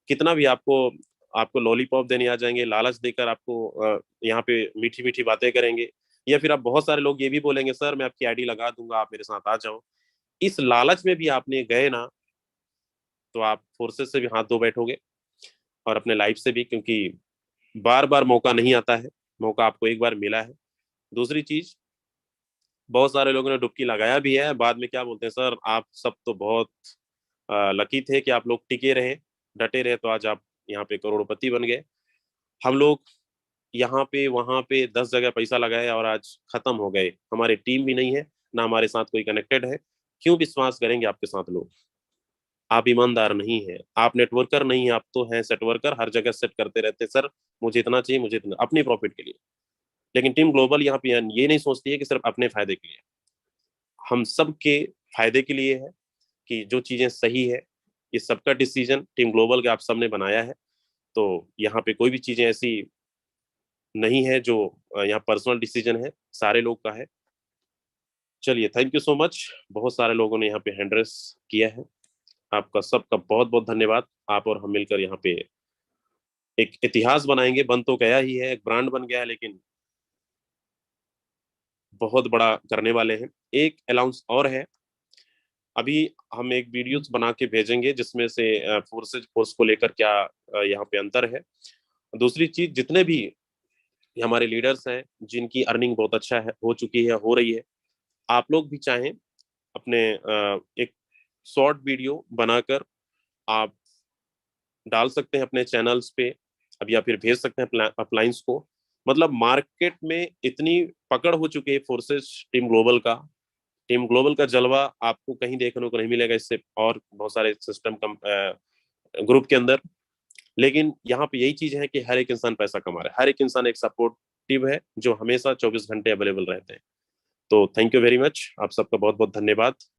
कितना भी आपको लॉलीपॉप देने आ जाएंगे, लालच देकर आपको यहाँ पे मीठी मीठी बातें करेंगे, या फिर आप बहुत सारे लोग ये भी बोलेंगे सर मैं आपकी आईडी लगा दूंगा, आप मेरे साथ आ जाओ। इस लालच में भी आपने गए ना तो आप फोर्सेस से भी हाथ धो बैठोगे और अपने लाइफ से भी, क्योंकि बार बार मौका नहीं आता है, मौका आपको एक बार मिला है। दूसरी चीज, बहुत सारे लोगों ने डुबकी लगाया भी है, बाद में क्या बोलते हैं सर आप सब तो बहुत लकी थे कि आप लोग टिके रहे, डटे रहे, तो आज आप यहाँ पे करोड़पति बन गए। हम लोग यहाँ पे वहां पे 10 जगह पैसा लगाए और आज खत्म हो गए, हमारी टीम भी नहीं है, ना हमारे साथ कोई कनेक्टेड है। क्यों विश्वास करेंगे आपके साथ लोग? आप ईमानदार नहीं है, आप नेटवर्कर नहीं है, आप तो हैं सेट वर्कर, हर जगह सेट करते रहते सर मुझे इतना चाहिए, मुझे इतना, अपनी प्रॉफिट के लिए। लेकिन टीम ग्लोबल यहाँ पे ये नहीं सोचती है कि सिर्फ अपने फायदे के लिए, हम सबके फायदे के लिए है कि जो चीजें सही है, ये सबका डिसीजन टीम ग्लोबल के आप सबने बनाया है। तो यहाँ पे कोई भी चीजें ऐसी नहीं है जो यहाँ पर्सनल डिसीजन है, सारे लोग का है। चलिए, थैंक यू सो मच, बहुत सारे लोगों ने यहाँ पे हैंड रेस किया है, आपका सबका बहुत बहुत धन्यवाद। आप और हम मिलकर यहाँ पे एक इतिहास बनाएंगे, बन तो गया ही है, एक ब्रांड बन गया है, लेकिन बहुत बड़ा करने वाले हैं। एक अनाउंस और है, अभी हम एक वीडियोस बना के भेजेंगे जिसमें से फोर्स को लेकर क्या यहाँ पे अंतर है। दूसरी चीज, जितने भी हमारे लीडर्स हैं जिनकी अर्निंग बहुत अच्छा है, हो चुकी है, हो रही है, आप लोग भी चाहें अपने एक शॉर्ट वीडियो बनाकर आप डाल सकते हैं अपने चैनल्स पे, अब या फिर भेज सकते हैं अपलाइंस को। मतलब मार्केट में इतनी पकड़ हो चुकी है फोर्सेस टीम ग्लोबल का टीम ग्लोबल का जलवा आपको कहीं देखने को नहीं मिलेगा इससे और बहुत सारे सिस्टम ग्रुप के अंदर। लेकिन यहाँ पे यही चीज है कि हर एक इंसान पैसा कमा रहा है, हर एक इंसान एक सपोर्टिव है जो हमेशा 24 घंटे अवेलेबल रहते हैं। तो थैंक यू वेरी मच, आप सबका बहुत बहुत धन्यवाद।